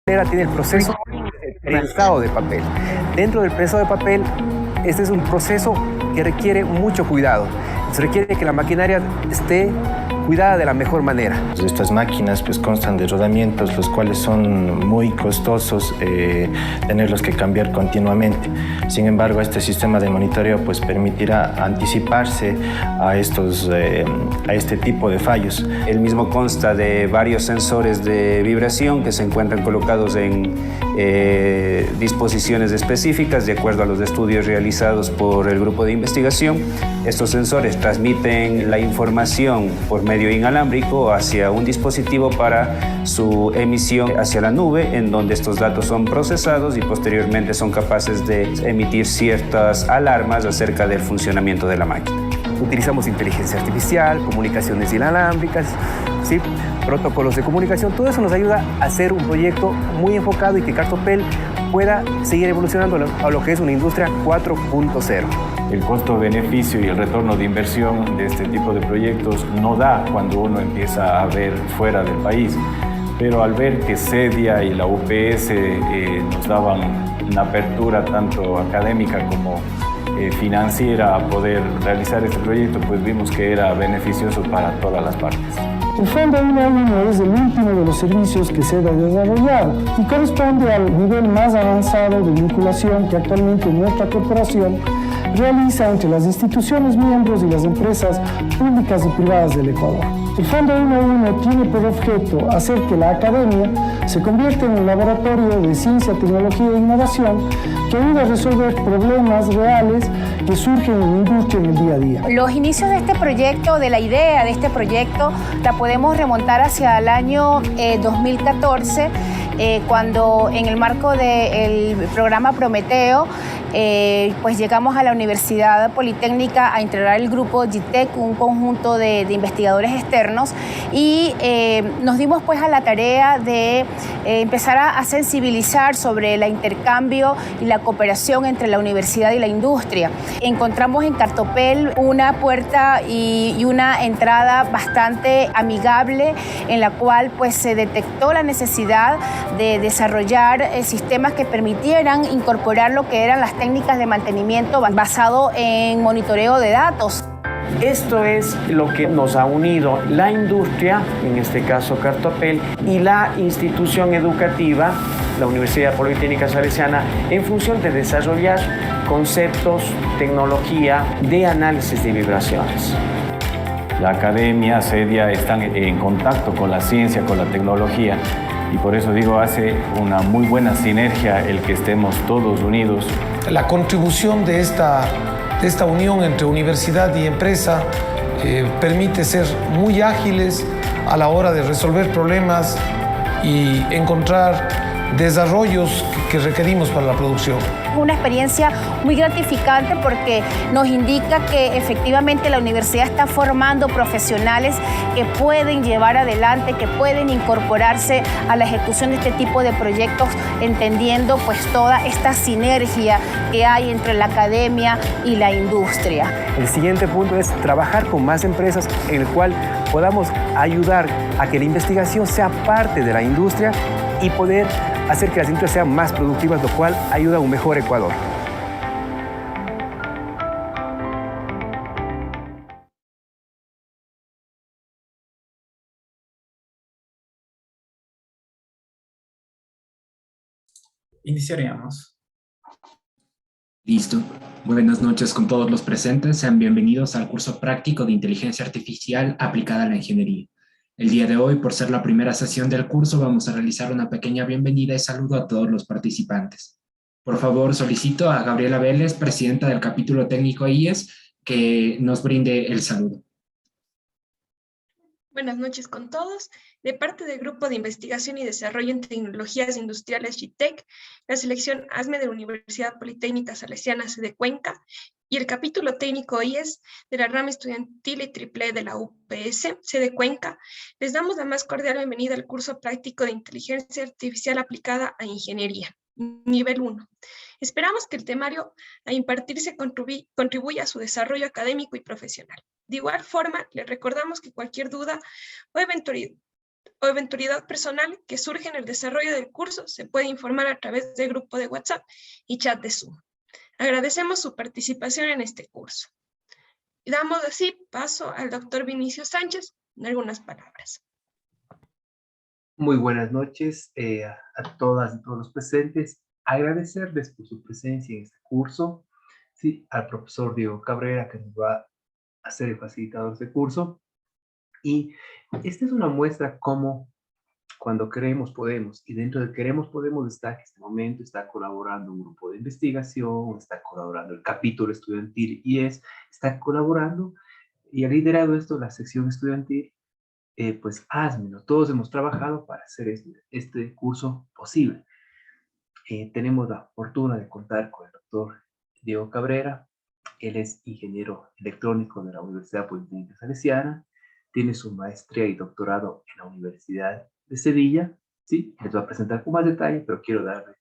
tiene el proceso de prensado de papel. Dentro del prensado de papel, este es un proceso que requiere mucho cuidado. Se requiere que la maquinaria esté cuidada de la mejor manera. Estas máquinas pues constan de rodamientos, los cuales son muy costosos tenerlos que cambiar continuamente. Sin embargo, este sistema de monitoreo pues permitirá anticiparse a este tipo de fallos. El mismo consta de varios sensores de vibración que se encuentran colocados en disposiciones específicas de acuerdo a los estudios realizados por el grupo de investigación. Estos sensores transmiten la información por medio inalámbrico hacia un dispositivo para su emisión hacia la nube, en donde estos datos son procesados y posteriormente son capaces de emitir ciertas alarmas acerca del funcionamiento de la máquina. Utilizamos inteligencia artificial, comunicaciones inalámbricas, ¿sí? Protocolos de comunicación. Todo eso nos ayuda a hacer un proyecto muy enfocado y que Cartopel pueda seguir evolucionando a lo que es una industria 4.0. El costo-beneficio y el retorno de inversión de este tipo de proyectos no da cuando uno empieza a ver fuera del país, pero al ver que CEDIA y la UPS nos daban una apertura tanto académica como financiera a poder realizar este proyecto, pues vimos que era beneficioso para todas las partes. El Fondo 1 es el último de los servicios que SEDA ha desarrollado y corresponde al nivel más avanzado de vinculación que actualmente nuestra corporación realiza entre las instituciones miembros y las empresas públicas y privadas del Ecuador. El Fondo 1.1 tiene por objeto hacer que la academia se convierta en un laboratorio de ciencia, tecnología e innovación que ayude a resolver problemas reales que surgen en la industria en el día a día. Los inicios de este proyecto, de la idea de este proyecto, la podemos remontar hacia el año 2014, cuando en el marco del programa Prometeo, pues llegamos a la Universidad Politécnica a integrar el grupo GITEC, un conjunto de investigadores externos, y nos dimos pues a la tarea de empezar a sensibilizar sobre el intercambio y la cooperación entre la universidad y la industria. Encontramos en Cartopel una puerta y una entrada bastante amigable, en la cual pues se detectó la necesidad de desarrollar sistemas que permitieran incorporar lo que eran las técnicas de mantenimiento basado en monitoreo de datos. Esto es lo que nos ha unido la industria, en este caso Cartopel, y la institución educativa, la Universidad Politécnica Salesiana, en función de desarrollar conceptos, tecnología de análisis de vibraciones. La academia, CEDIA, están en contacto con la ciencia, con la tecnología, y por eso digo, hace una muy buena sinergia el que estemos todos unidos. La contribución de esta unión entre universidad y empresa permite ser muy ágiles a la hora de resolver problemas y encontrar desarrollos que requerimos para la producción. Una experiencia muy gratificante porque nos indica que efectivamente la universidad está formando profesionales que pueden llevar adelante, que pueden incorporarse a la ejecución de este tipo de proyectos, entendiendo pues toda esta sinergia que hay entre la academia y la industria. El siguiente punto es trabajar con más empresas en el cual podamos ayudar a que la investigación sea parte de la industria y poder hacer que las industrias sean más productivas, lo cual ayuda a un mejor Ecuador. Iniciaríamos. Listo. Buenas noches con todos los presentes. Sean bienvenidos al curso práctico de Inteligencia Artificial aplicada a la ingeniería. El día de hoy, por ser la primera sesión del curso, vamos a realizar una pequeña bienvenida y saludo a todos los participantes. Por favor, solicito a Gabriela Vélez, presidenta del capítulo técnico IES, que nos brinde el saludo. Buenas noches con todos. De parte del Grupo de Investigación y Desarrollo en Tecnologías Industriales GITEC, la selección ASME de la Universidad Politécnica Salesiana sede Cuenca y el capítulo técnico IES de la rama estudiantil y triple de la UPS sede Cuenca, les damos la más cordial bienvenida al curso práctico de Inteligencia Artificial aplicada a Ingeniería, nivel 1. Esperamos que el temario a impartirse contribuya a su desarrollo académico y profesional. De igual forma, les recordamos que cualquier duda o o eventualidad personal que surge en el desarrollo del curso se puede informar a través del grupo de WhatsApp y chat de Zoom. Agradecemos su participación en este curso. Y damos así paso al doctor Vinicio Sánchez en algunas palabras. Muy buenas noches a todas y todos los presentes. Agradecerles por su presencia en este curso. Sí, al profesor Diego Cabrera, que nos va a ser el facilitador de este curso. Y esta es una muestra cómo cuando queremos podemos, y dentro de queremos podemos está que en este momento está colaborando un grupo de investigación, está colaborando el capítulo estudiantil IES, está colaborando y ha liderado esto la sección estudiantil, pues ASME, todos hemos trabajado para hacer este curso posible. Tenemos la fortuna de contar con el doctor Diego Cabrera. Él es ingeniero electrónico de la Universidad Politécnica Salesiana, tiene su maestría y doctorado en la Universidad de Sevilla, ¿sí? Les voy a presentar con más detalle, pero quiero darle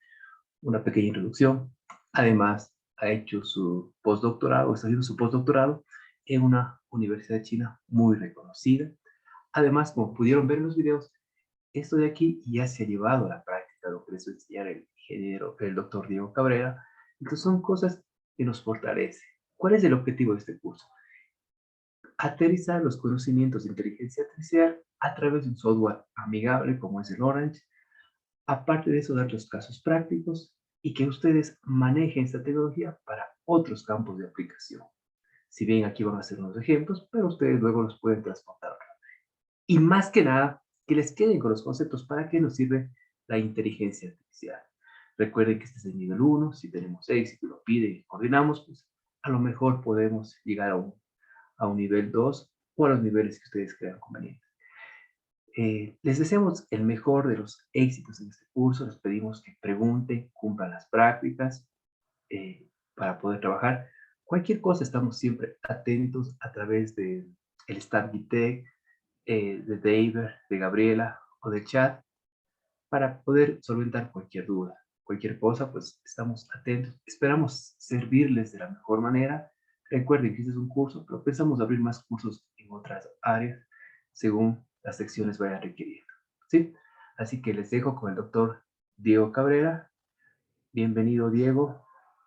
una pequeña introducción. Además, ha hecho su postdoctorado, está haciendo su postdoctorado en una universidad china muy reconocida. Además, como pudieron ver en los videos, esto de aquí ya se ha llevado a la práctica, lo que les voy a enseñar el doctor Diego Cabrera. Entonces, son cosas que nos fortalecen. ¿Cuál es el objetivo de este curso? Aterrizar los conocimientos de inteligencia artificial a través de un software amigable como es el Orange. Aparte de eso, dar los casos prácticos y que ustedes manejen esta tecnología para otros campos de aplicación. Si bien aquí van a ser unos ejemplos, pero ustedes luego los pueden transportar. Y más que nada, que les queden con los conceptos para qué nos sirve la inteligencia artificial. Recuerden que este es el nivel 1, si tenemos éxito, lo piden y coordinamos, pues a lo mejor podemos llegar a un nivel 2 o a los niveles que ustedes crean convenientes. Les deseamos el mejor de los éxitos en este curso. Les pedimos que pregunten, cumplan las prácticas para poder trabajar. Cualquier cosa, estamos siempre atentos a través del staff GITEC, de David, de Gabriela o del chat para poder solventar cualquier duda. Cualquier cosa, pues estamos atentos. Esperamos servirles de la mejor manera. Recuerden que este es un curso, pero pensamos abrir más cursos en otras áreas según las secciones vayan requiriendo, ¿sí? Así que les dejo con el doctor Diego Cabrera. Bienvenido, Diego.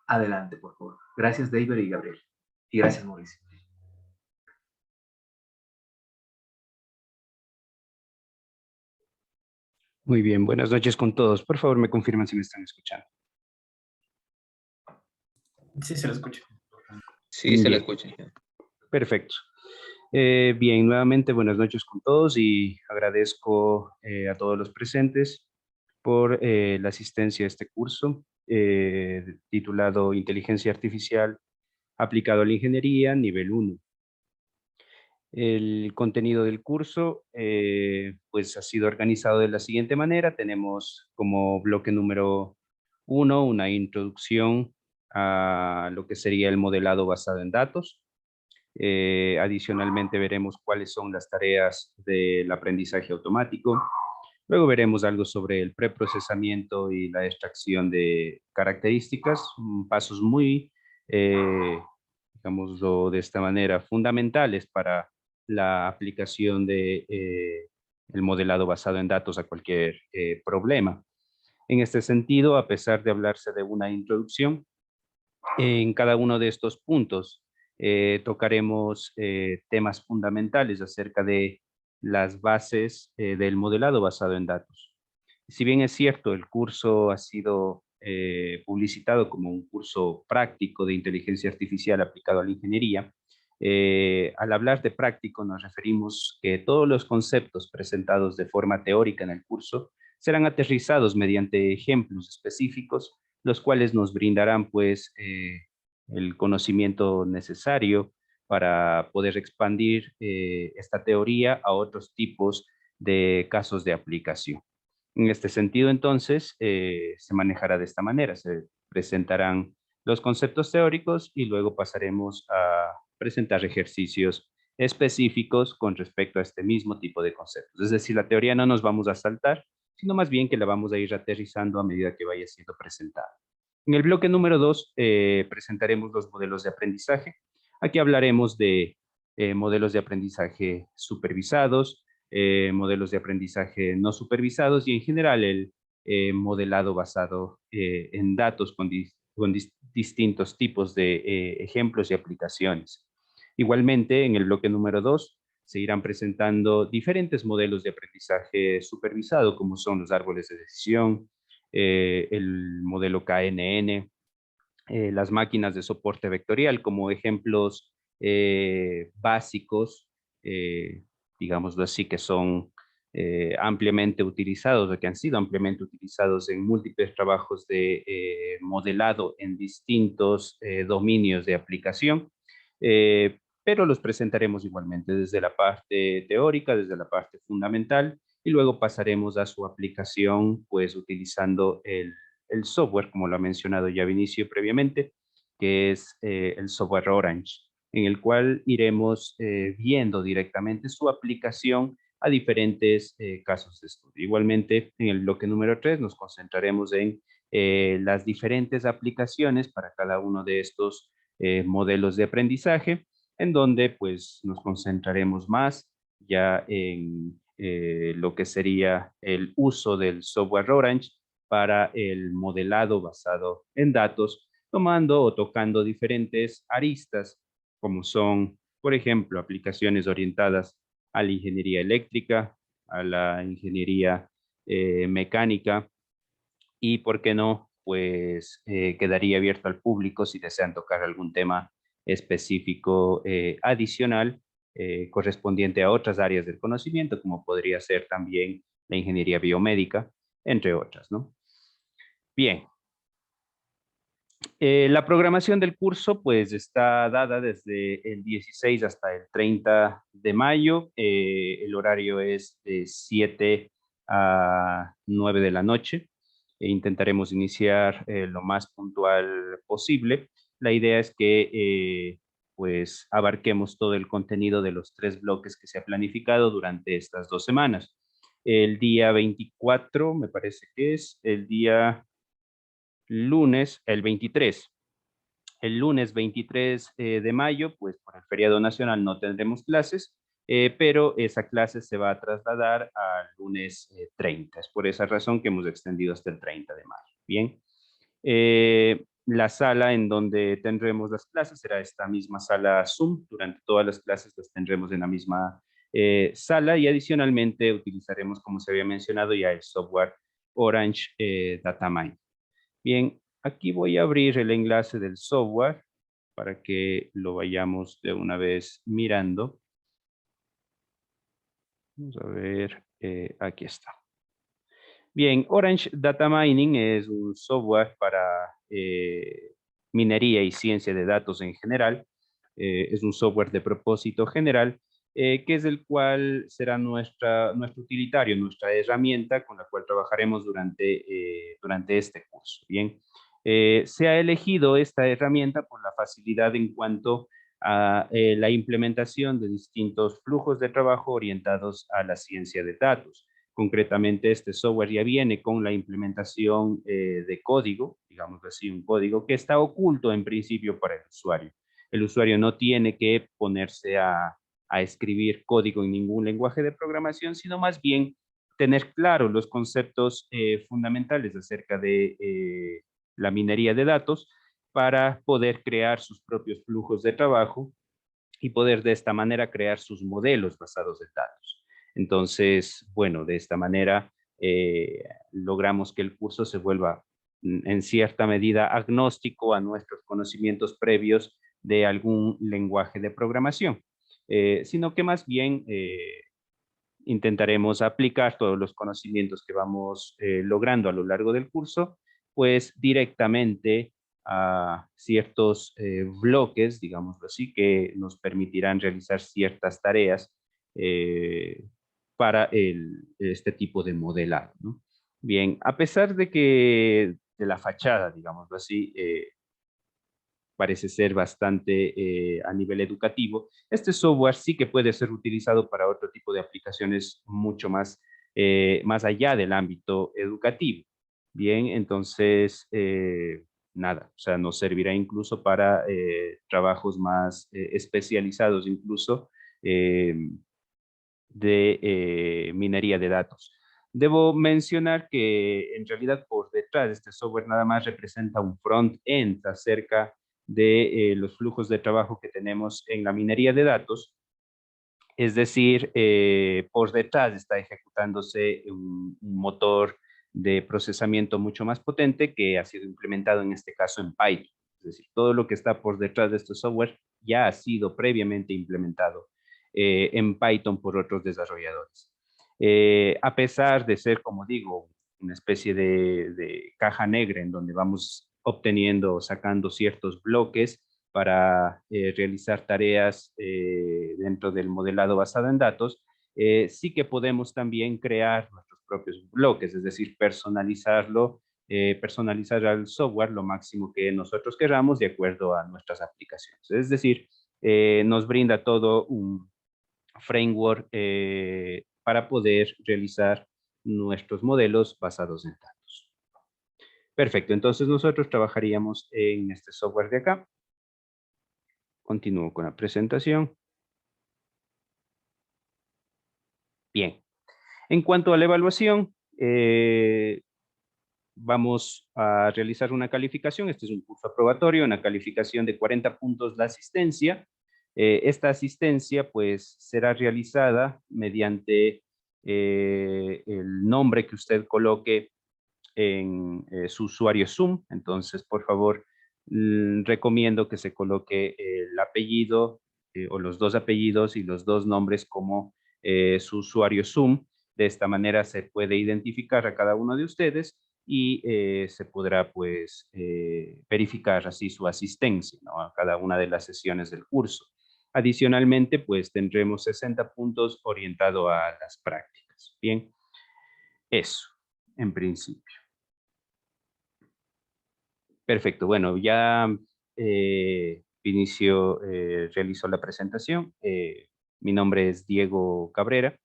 Adelante, por favor. Gracias, David y Gabriel. Y gracias, Mauricio. Muy bien, buenas noches con todos. Por favor, me confirman si me están escuchando. Sí, se lo escucha. Sí, se le escucha. Perfecto. Bien, nuevamente buenas noches con todos y agradezco a todos los presentes por la asistencia a este curso titulado Inteligencia Artificial aplicado a la Ingeniería, nivel 1. El contenido del curso pues ha sido organizado de la siguiente manera. Tenemos como bloque número 1 una introducción a lo que sería el modelado basado en datos. Adicionalmente veremos cuáles son las tareas del aprendizaje automático. Luego veremos algo sobre el preprocesamiento y la extracción de características, pasos muy, digámoslo de esta manera, fundamentales para la aplicación de el modelado basado en datos a cualquier problema. En este sentido, a pesar de hablarse de una introducción, en cada uno de estos puntos tocaremos temas fundamentales acerca de las bases del modelado basado en datos. Si bien es cierto, el curso ha sido publicitado como un curso práctico de inteligencia artificial aplicado a la ingeniería, al hablar de práctico nos referimos que todos los conceptos presentados de forma teórica en el curso serán aterrizados mediante ejemplos específicos, los cuales nos brindarán pues el conocimiento necesario para poder expandir esta teoría a otros tipos de casos de aplicación. En este sentido, entonces, se manejará de esta manera. Se presentarán los conceptos teóricos y luego pasaremos a presentar ejercicios específicos con respecto a este mismo tipo de conceptos. Es decir, la teoría no nos vamos a saltar, sino más bien que la vamos a ir aterrizando a medida que vaya siendo presentada. En el bloque número 2 presentaremos los modelos de aprendizaje. Aquí hablaremos de modelos de aprendizaje supervisados, modelos de aprendizaje no supervisados y en general el modelado basado en datos con distintos tipos de ejemplos y aplicaciones. Igualmente, en el bloque número 2 se irán presentando diferentes modelos de aprendizaje supervisado, como son los árboles de decisión, el modelo KNN, las máquinas de soporte vectorial como ejemplos básicos, digámoslo así, que son ampliamente utilizados o que han sido ampliamente utilizados en múltiples trabajos de modelado en distintos dominios de aplicación, pero los presentaremos igualmente desde la parte teórica, desde la parte fundamental, y luego pasaremos a su aplicación, pues utilizando el software, como lo ha mencionado ya Vinicio previamente, que es el software Orange, en el cual iremos viendo directamente su aplicación a diferentes casos de estudio. Igualmente, en el bloque número 3 nos concentraremos en las diferentes aplicaciones para cada uno de estos modelos de aprendizaje, en donde pues nos concentraremos más ya en lo que sería el uso del software Orange para el modelado basado en datos, tomando o tocando diferentes aristas, como son, por ejemplo, aplicaciones orientadas a la ingeniería eléctrica, a la ingeniería mecánica, y, ¿por qué no? Pues quedaría abierto al público si desean tocar algún tema específico adicional correspondiente a otras áreas del conocimiento, como podría ser también la ingeniería biomédica, entre otras, ¿no? Bien. La programación del curso pues está dada desde el 16 hasta el 30 de mayo. El horario es de 7 a 9 de la noche. Intentaremos iniciar lo más puntual posible. La idea es que pues abarquemos todo el contenido de los 3 bloques que se ha planificado durante estas 2 semanas. El día 24, me parece que es el día lunes, el 23. El lunes 23 de mayo, pues por el feriado nacional no tendremos clases, pero esa clase se va a trasladar al lunes 30. Es por esa razón que hemos extendido hasta el 30 de mayo. Bien. La sala en donde tendremos las clases será esta misma sala Zoom. Durante todas las clases las tendremos en la misma sala, y adicionalmente utilizaremos, como se había mencionado, ya el software Orange Datamine. Bien, aquí voy a abrir el enlace del software para que lo vayamos de una vez mirando. Vamos a ver, aquí está. Bien, Orange Data Mining es un software para minería y ciencia de datos en general. Es un software de propósito general, que es el cual será nuestro utilitario, nuestra herramienta con la cual trabajaremos durante este curso. Bien, se ha elegido esta herramienta por la facilidad en cuanto a la implementación de distintos flujos de trabajo orientados a la ciencia de datos. Concretamente, este software ya viene con la implementación de código, digamos así, un código que está oculto en principio para el usuario. El usuario no tiene que ponerse a escribir código en ningún lenguaje de programación, sino más bien tener claros los conceptos fundamentales acerca de la minería de datos para poder crear sus propios flujos de trabajo y poder de esta manera crear sus modelos basados en datos. Entonces, bueno, de esta manera logramos que el curso se vuelva en cierta medida agnóstico a nuestros conocimientos previos de algún lenguaje de programación, sino que más bien intentaremos aplicar todos los conocimientos que vamos logrando a lo largo del curso, pues directamente a ciertos bloques, digámoslo así, que nos permitirán realizar ciertas tareas para este tipo de modelado, ¿no? Bien, a pesar de que de la fachada, digámoslo así, parece ser bastante a nivel educativo, este software sí que puede ser utilizado para otro tipo de aplicaciones mucho más, más allá del ámbito educativo. Bien, entonces, nada, o sea, nos servirá incluso para trabajos más especializados, incluso de minería de datos. Debo mencionar que en realidad por detrás de este software nada más representa un front-end acerca de los flujos de trabajo que tenemos en la minería de datos. Es decir, por detrás está ejecutándose un motor de procesamiento mucho más potente que ha sido implementado en este caso en Python. Es decir, todo lo que está por detrás de este software ya ha sido previamente implementado en Python por otros desarrolladores. A pesar de ser, como digo, una especie de caja negra en donde vamos obteniendo, sacando ciertos bloques para realizar tareas dentro del modelado basado en datos, sí que podemos también crear nuestros propios bloques, es decir, personalizarlo, personalizar al software lo máximo que nosotros queramos de acuerdo a nuestras aplicaciones. Es decir, nos brinda todo un framework para poder realizar nuestros modelos basados en datos. Perfecto, entonces nosotros trabajaríamos en este software de acá. Continúo con la presentación. Bien. En cuanto a la evaluación, vamos a realizar una calificación. Este es un curso aprobatorio, una calificación de 40 puntos la asistencia. Esta asistencia pues será realizada mediante el nombre que usted coloque en su usuario Zoom. Entonces, por favor, recomiendo que se coloque el apellido o los dos apellidos y los dos nombres como su usuario Zoom. De esta manera se puede identificar a cada uno de ustedes y se podrá pues verificar así su asistencia, ¿no?, a cada una de las sesiones del curso. Adicionalmente, pues tendremos 60 puntos orientado a las prácticas. Bien, eso en principio. Perfecto, bueno, ya realizó la presentación. Mi nombre es Diego Cabrera.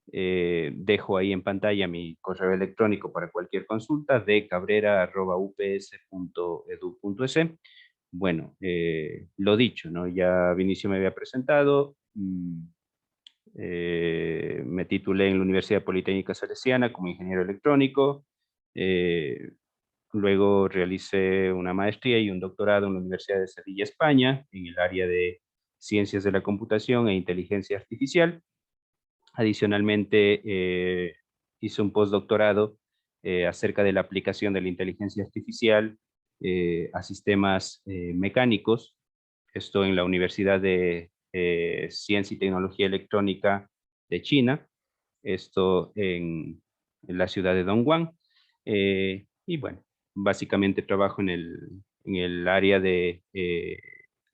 Dejo ahí en pantalla mi correo electrónico para cualquier consulta, dcabrera@ups.edu.es. Bueno, lo dicho, ¿no? Ya Vinicio me había presentado. Me titulé en la Universidad Politécnica Salesiana como ingeniero electrónico. Luego realicé una maestría y un doctorado en la Universidad de Sevilla, España, en el área de Ciencias de la Computación e Inteligencia Artificial. Adicionalmente, hice un postdoctorado acerca de la aplicación de la inteligencia artificial a sistemas mecánicos. Esto en la Universidad de Ciencia y Tecnología Electrónica de China. Esto en la ciudad de Dongguan. Y bueno, básicamente trabajo en el área de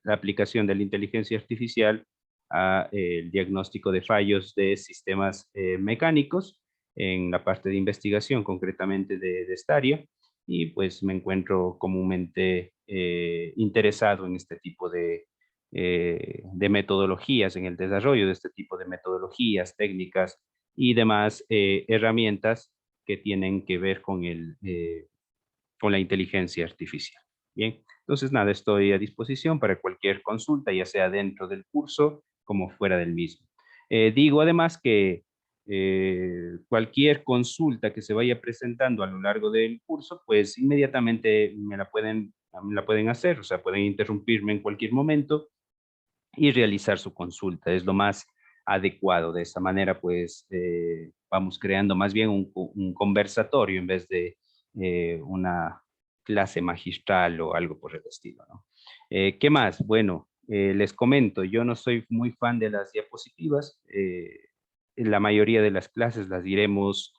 la aplicación de la inteligencia artificial a el diagnóstico de fallos de sistemas mecánicos en la parte de investigación, concretamente de esta área, y pues me encuentro comúnmente interesado en este tipo de metodologías, en el desarrollo de este tipo de metodologías, técnicas y demás herramientas que tienen que ver con la inteligencia artificial. Bien, entonces nada, estoy a disposición para cualquier consulta, ya sea dentro del curso como fuera del mismo. Digo además que cualquier consulta que se vaya presentando a lo largo del curso, pues inmediatamente me la pueden hacer, o sea, pueden interrumpirme en cualquier momento y realizar su consulta. Es lo más adecuado. De esta manera, pues, vamos creando más bien un conversatorio en vez de una clase magistral o algo por el estilo, ¿no? ¿Qué más? Bueno, les comento, yo no soy muy fan de las diapositivas. La mayoría de las clases las iremos,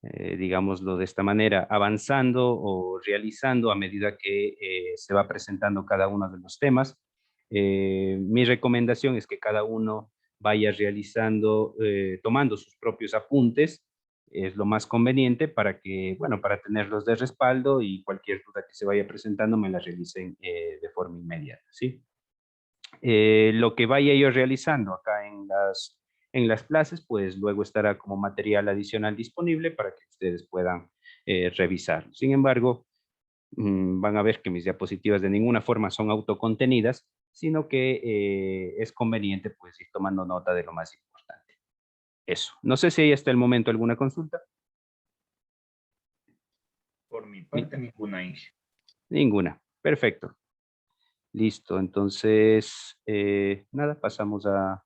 digámoslo de esta manera, avanzando o realizando a medida que se va presentando cada uno de los temas. Mi recomendación es que cada uno vaya realizando, tomando sus propios apuntes, es lo más conveniente para que, bueno, para tenerlos de respaldo y cualquier duda que se vaya presentando me la realicen de forma inmediata, ¿sí? Lo que vaya yo realizando acá en las clases, pues luego estará como material adicional disponible para que ustedes puedan revisarlo. Sin embargo, van a ver que mis diapositivas de ninguna forma son autocontenidas, sino que es conveniente pues ir tomando nota de lo más importante. Eso. No sé si ahí está el momento alguna consulta. Por mi parte, ninguna, Inge. Ninguna. Perfecto. Listo. Entonces, nada, pasamos a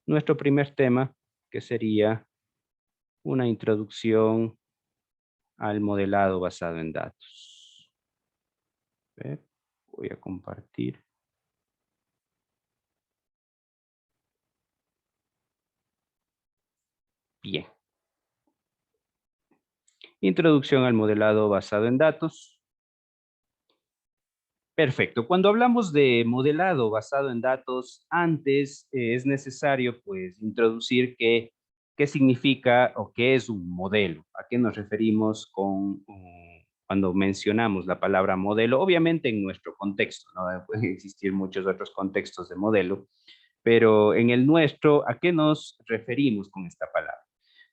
nuestro primer tema, que sería una introducción al modelado basado en datos. A ver, voy a compartir. Bien. Introducción al modelado basado en datos. Perfecto. Cuando hablamos de modelado basado en datos, antes es necesario pues introducir qué significa o qué es un modelo. ¿A qué nos referimos cuando mencionamos la palabra modelo? Obviamente en nuestro contexto, ¿no? Pueden existir muchos otros contextos de modelo, pero en el nuestro, ¿a qué nos referimos con esta palabra?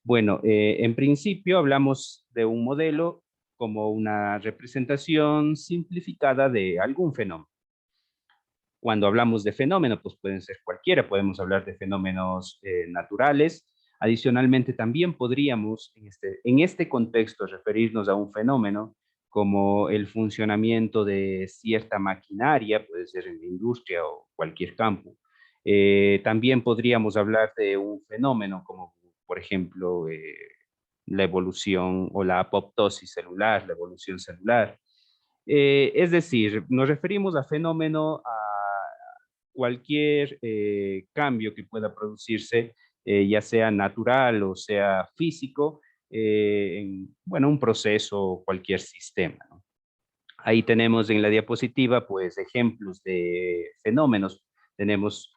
Bueno, en principio hablamos de un modelo como una representación simplificada de algún fenómeno. Cuando hablamos de fenómeno, pues pueden ser cualquiera, podemos hablar de fenómenos naturales. Adicionalmente, también podríamos, en este contexto, referirnos a un fenómeno como el funcionamiento de cierta maquinaria, puede ser en la industria o cualquier campo. También podríamos hablar de un fenómeno como, por ejemplo, la evolución o la apoptosis celular, la evolución celular. Es decir, nos referimos a fenómeno, a cualquier cambio que pueda producirse, ya sea natural o sea físico, en, bueno, un proceso o cualquier sistema, ¿no? Ahí tenemos en la diapositiva, pues, ejemplos de fenómenos. Tenemos,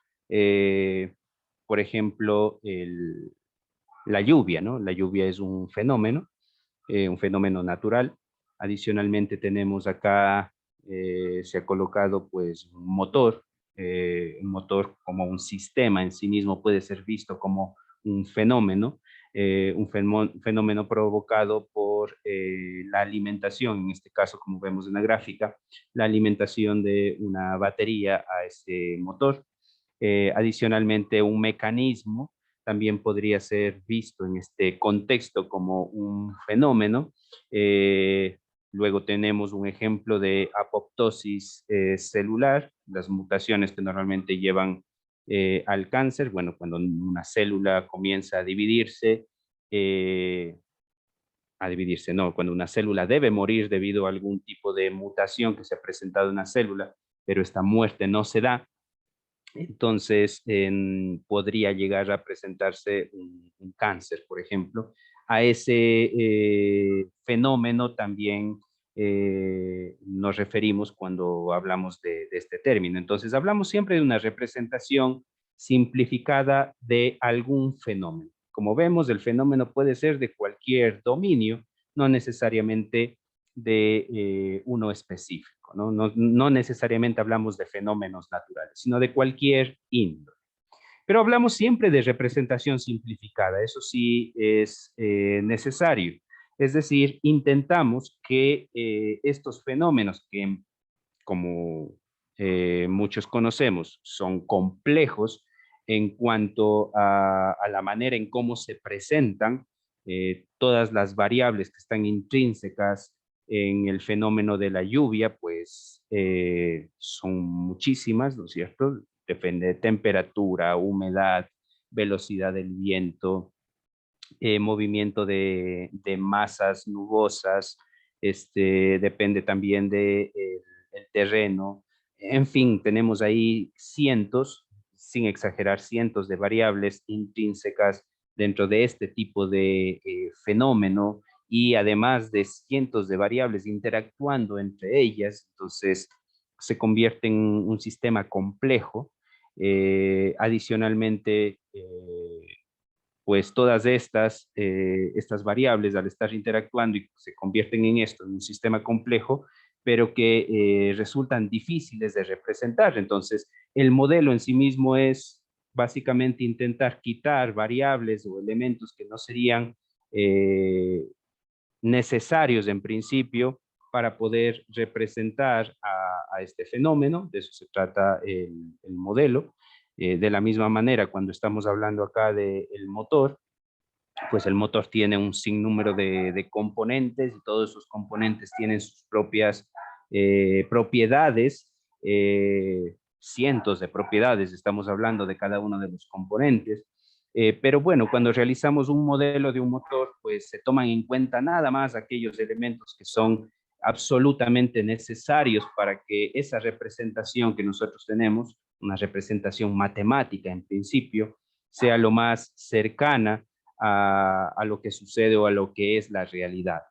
por ejemplo, la lluvia, ¿no? La lluvia es un fenómeno natural. Adicionalmente tenemos acá, se ha colocado pues un motor como un sistema en sí mismo puede ser visto como un fenómeno, fenómeno provocado por la alimentación, en este caso como vemos en la gráfica, la alimentación de una batería a ese motor. Adicionalmente un mecanismo también podría ser visto en este contexto como un fenómeno. Luego tenemos un ejemplo de apoptosis celular, las mutaciones que normalmente llevan al cáncer. Bueno, cuando una célula comienza cuando una célula debe morir debido a algún tipo de mutación que se ha presentado en una célula, pero esta muerte no se da, entonces podría llegar a presentarse un cáncer, por ejemplo. A ese fenómeno también nos referimos cuando hablamos de este término. Entonces hablamos siempre de una representación simplificada de algún fenómeno. Como vemos, el fenómeno puede ser de cualquier dominio, no necesariamente de uno específico, ¿no? No necesariamente hablamos de fenómenos naturales, sino de cualquier índole. Pero hablamos siempre de representación simplificada, eso sí es necesario. Es decir, intentamos que estos fenómenos que, como muchos conocemos, son complejos en cuanto a la manera en cómo se presentan, todas las variables que están intrínsecas en el fenómeno de la lluvia, pues son muchísimas, ¿no es cierto? Depende de temperatura, humedad, velocidad del viento, movimiento de masas nubosas, depende también del terreno. En fin, tenemos ahí cientos, sin exagerar, cientos de variables intrínsecas dentro de este tipo de fenómeno, y además de cientos de variables interactuando entre ellas, entonces se convierte en un sistema complejo. Adicionalmente, pues todas estas variables, al estar interactuando y se convierten en esto, en un sistema complejo, pero que resultan difíciles de representar. Entonces, el modelo en sí mismo es básicamente intentar quitar variables o elementos que no serían necesarios en principio para poder representar a este fenómeno. De eso se trata el modelo. De la misma manera, cuando estamos hablando acá del motor, pues el motor tiene un sinnúmero de componentes y todos esos componentes tienen sus propias propiedades, cientos de propiedades, estamos hablando de cada uno de los componentes. Pero bueno, cuando realizamos un modelo de un motor, pues se toman en cuenta nada más aquellos elementos que son absolutamente necesarios para que esa representación que nosotros tenemos, una representación matemática en principio, sea lo más cercana a lo que sucede o a lo que es la realidad.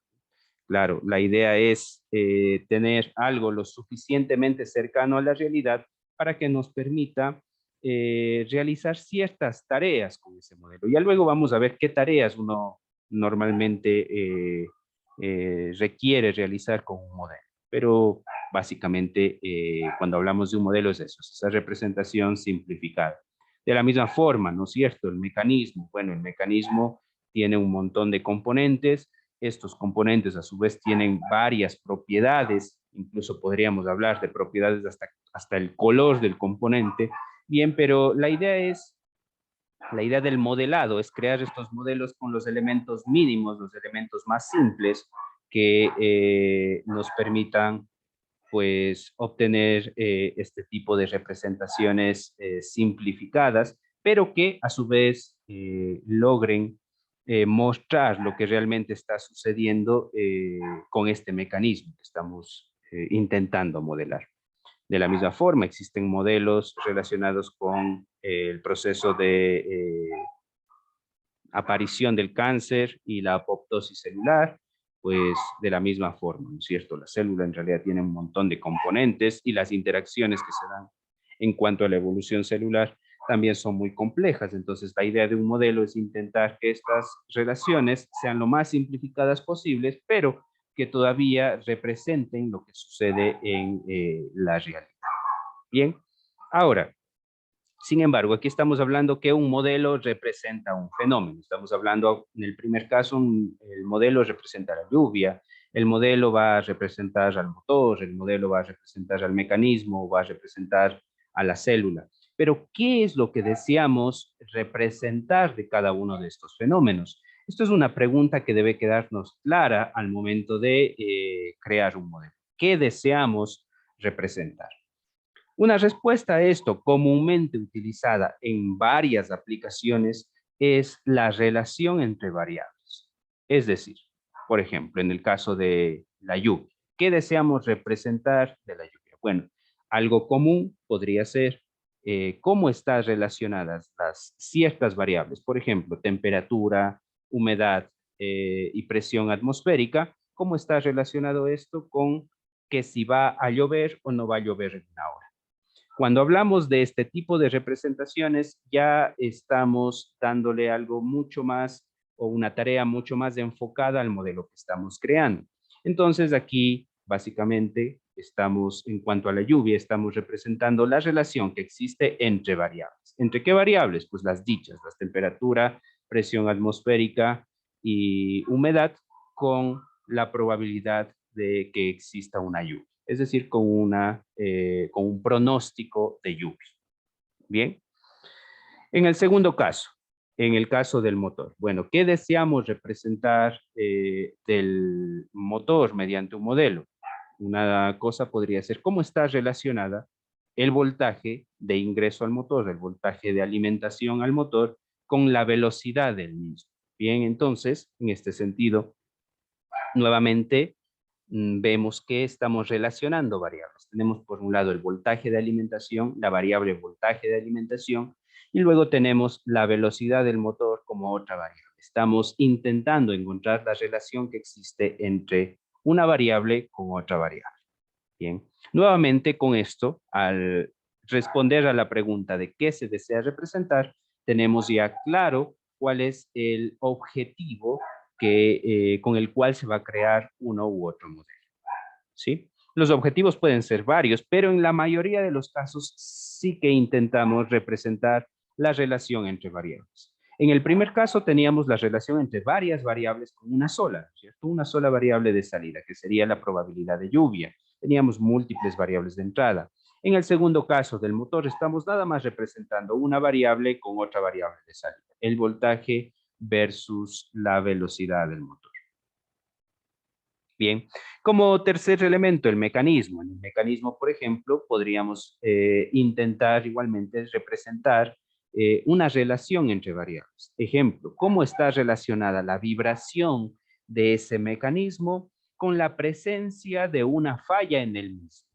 Claro, la idea es tener algo lo suficientemente cercano a la realidad para que nos permita realizar ciertas tareas con ese modelo. Ya luego vamos a ver qué tareas uno normalmente requiere realizar con un modelo. Pero básicamente cuando hablamos de un modelo es eso, es esa representación simplificada. De la misma forma, ¿no es cierto? El mecanismo, bueno, el mecanismo tiene un montón de componentes. Estos componentes a su vez tienen varias propiedades, incluso podríamos hablar de propiedades hasta el color del componente. Bien, pero la idea del modelado es crear estos modelos con los elementos mínimos, los elementos más simples que nos permitan pues obtener este tipo de representaciones simplificadas, pero que a su vez logren mostrar lo que realmente está sucediendo con este mecanismo que estamos intentando modelar. De la misma forma, existen modelos relacionados con el proceso de aparición del cáncer y la apoptosis celular, pues de la misma forma, ¿no es cierto? La célula en realidad tiene un montón de componentes y las interacciones que se dan en cuanto a la evolución celular también son muy complejas. Entonces, la idea de un modelo es intentar que estas relaciones sean lo más simplificadas posibles, pero que todavía representen lo que sucede en la realidad. Bien, ahora, sin embargo, aquí estamos hablando que un modelo representa un fenómeno. Estamos hablando, en el primer caso, el modelo representa la lluvia, el modelo va a representar al motor, el modelo va a representar al mecanismo, va a representar a la célula. Pero, ¿qué es lo que deseamos representar de cada uno de estos fenómenos? Esto es una pregunta que debe quedarnos clara al momento de crear un modelo. ¿Qué deseamos representar? Una respuesta a esto comúnmente utilizada en varias aplicaciones es la relación entre variables. Es decir, por ejemplo, en el caso de la lluvia, ¿qué deseamos representar de la lluvia? Bueno, algo común podría ser cómo están relacionadas las ciertas variables, por ejemplo, temperatura, humedad y presión atmosférica, cómo está relacionado esto con que si va a llover o no va a llover en una hora. Cuando hablamos de este tipo de representaciones, ya estamos dándole algo mucho más o una tarea mucho más enfocada al modelo que estamos creando. Entonces aquí, básicamente, estamos, en cuanto a la lluvia, estamos representando la relación que existe entre variables. ¿Entre qué variables? Pues las dichas, las temperatura, presión atmosférica y humedad con la probabilidad de que exista una lluvia. Es decir, con un pronóstico de lluvia. Bien. En el segundo caso, en el caso del motor. Bueno, ¿qué deseamos representar del motor mediante un modelo? Una cosa podría ser cómo está relacionada el voltaje de ingreso al motor, el voltaje de alimentación al motor, con la velocidad del mismo. Bien, entonces, en este sentido, nuevamente, vemos que estamos relacionando variables. Tenemos por un lado el voltaje de alimentación, la variable voltaje de alimentación, y luego tenemos la velocidad del motor como otra variable. Estamos intentando encontrar la relación que existe entre una variable con otra variable. Bien, nuevamente con esto, al responder a la pregunta de qué se desea representar, tenemos ya claro cuál es el objetivo con el cual se va a crear uno u otro modelo. ¿Sí? Los objetivos pueden ser varios, pero en la mayoría de los casos sí que intentamos representar la relación entre variables. En el primer caso teníamos la relación entre varias variables con una sola, ¿cierto? Una sola variable de salida, que sería la probabilidad de lluvia. Teníamos múltiples variables de entrada. En el segundo caso del motor estamos nada más representando una variable con otra variable de salida, el voltaje versus la velocidad del motor. Bien, como tercer elemento, el mecanismo. En el mecanismo, por ejemplo, podríamos intentar igualmente representar una relación entre variables. Ejemplo, ¿cómo está relacionada la vibración de ese mecanismo con la presencia de una falla en el mismo?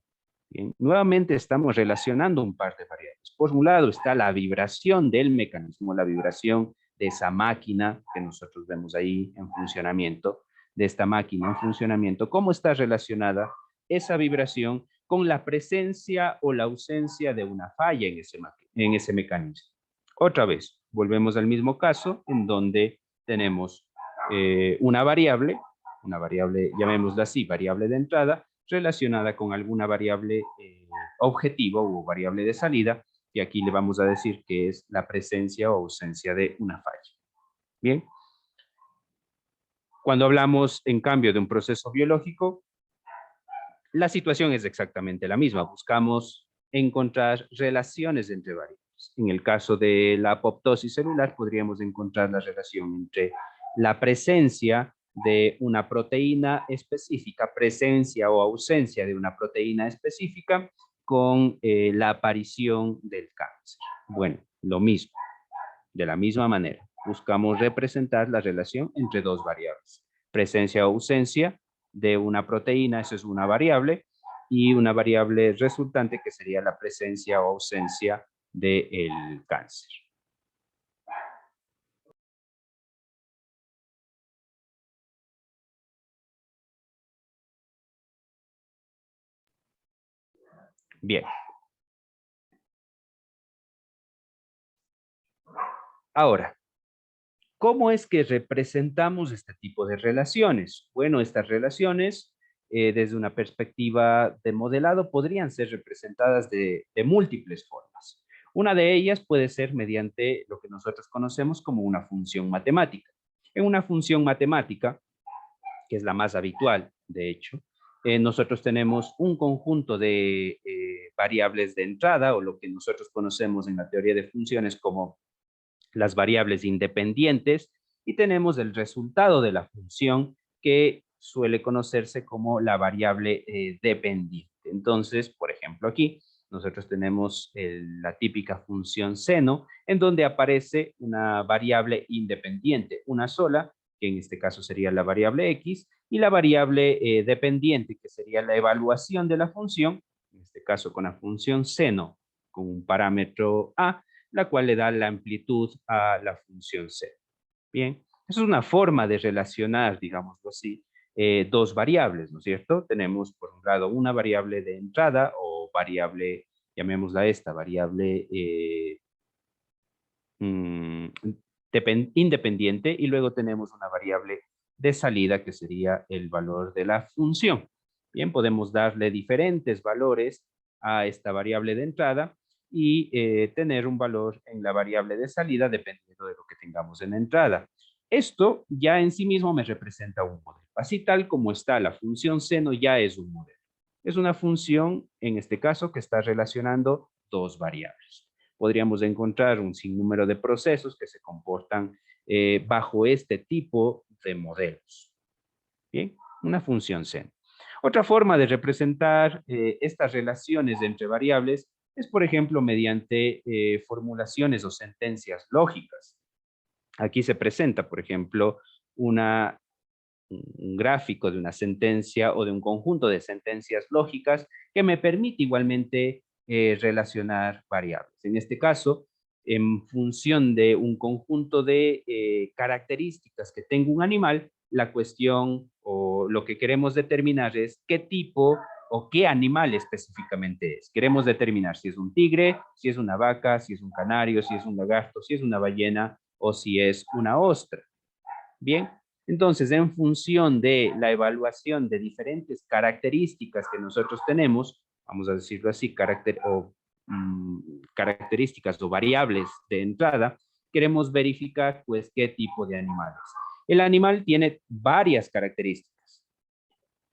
Bien, nuevamente estamos relacionando un par de variables. Por un lado está la vibración del mecanismo, la vibración de esa máquina que nosotros vemos ahí en funcionamiento, de esta máquina en funcionamiento, cómo está relacionada esa vibración con la presencia o la ausencia de una falla en ese mecanismo. Otra vez, volvemos al mismo caso en donde tenemos una variable, llamémosla así, variable de entrada, relacionada con alguna variable objetivo o variable de salida, y aquí le vamos a decir que es la presencia o ausencia de una falla. Bien. Cuando hablamos, en cambio, de un proceso biológico, la situación es exactamente la misma. Buscamos encontrar relaciones entre variables. En el caso de la apoptosis celular, podríamos encontrar la relación entre la presencia de una proteína específica, presencia o ausencia de una proteína específica, con la aparición del cáncer. Bueno, lo mismo, de la misma manera. Buscamos representar la relación entre dos variables. Presencia o ausencia de una proteína, eso es una variable, y una variable resultante que sería la presencia o ausencia del cáncer. Bien. Ahora, ¿cómo es que representamos este tipo de relaciones? Bueno, estas relaciones, desde una perspectiva de modelado, podrían ser representadas de múltiples formas. Una de ellas puede ser mediante lo que nosotros conocemos como una función matemática. En una función matemática, que es la más habitual, de hecho, nosotros tenemos un conjunto de variables de entrada, o lo que nosotros conocemos en la teoría de funciones como las variables independientes, y tenemos el resultado de la función que suele conocerse como la variable dependiente. Entonces, por ejemplo, aquí nosotros tenemos la típica función seno, en donde aparece una variable independiente, una sola, que en este caso sería la variable x, y la variable dependiente, que sería la evaluación de la función, en este caso con la función seno, con un parámetro a, la cual le da la amplitud a la función seno. Bien, eso es una forma de relacionar, digámoslo así, dos variables, ¿no es cierto? Tenemos por un lado una variable de entrada o variable, llamémosla esta, variable independiente, y luego tenemos una variable de salida que sería el valor de la función. Bien, podemos darle diferentes valores a esta variable de entrada y tener un valor en la variable de salida dependiendo de lo que tengamos en la entrada. Esto ya en sí mismo me representa un modelo. Así tal como está la función seno ya es un modelo. Es una función, en este caso, que está relacionando dos variables. Podríamos encontrar un sinnúmero de procesos que se comportan bajo este tipo de modelos. Bien, una función seno. Otra forma de representar estas relaciones entre variables es, por ejemplo, mediante formulaciones o sentencias lógicas. Aquí se presenta, por ejemplo, un gráfico de una sentencia o de un conjunto de sentencias lógicas que me permite igualmente relacionar variables. En este caso, en función de un conjunto de características que tenga un animal, la cuestión o lo que queremos determinar es qué tipo o qué animal específicamente es. Queremos determinar si es un tigre, si es una vaca, si es un canario, si es un lagarto, si es una ballena o si es una ostra. Bien, entonces en función de la evaluación de diferentes características que nosotros tenemos, vamos a decirlo así, características o variables de entrada, queremos verificar pues qué tipo de animales. El animal tiene varias características.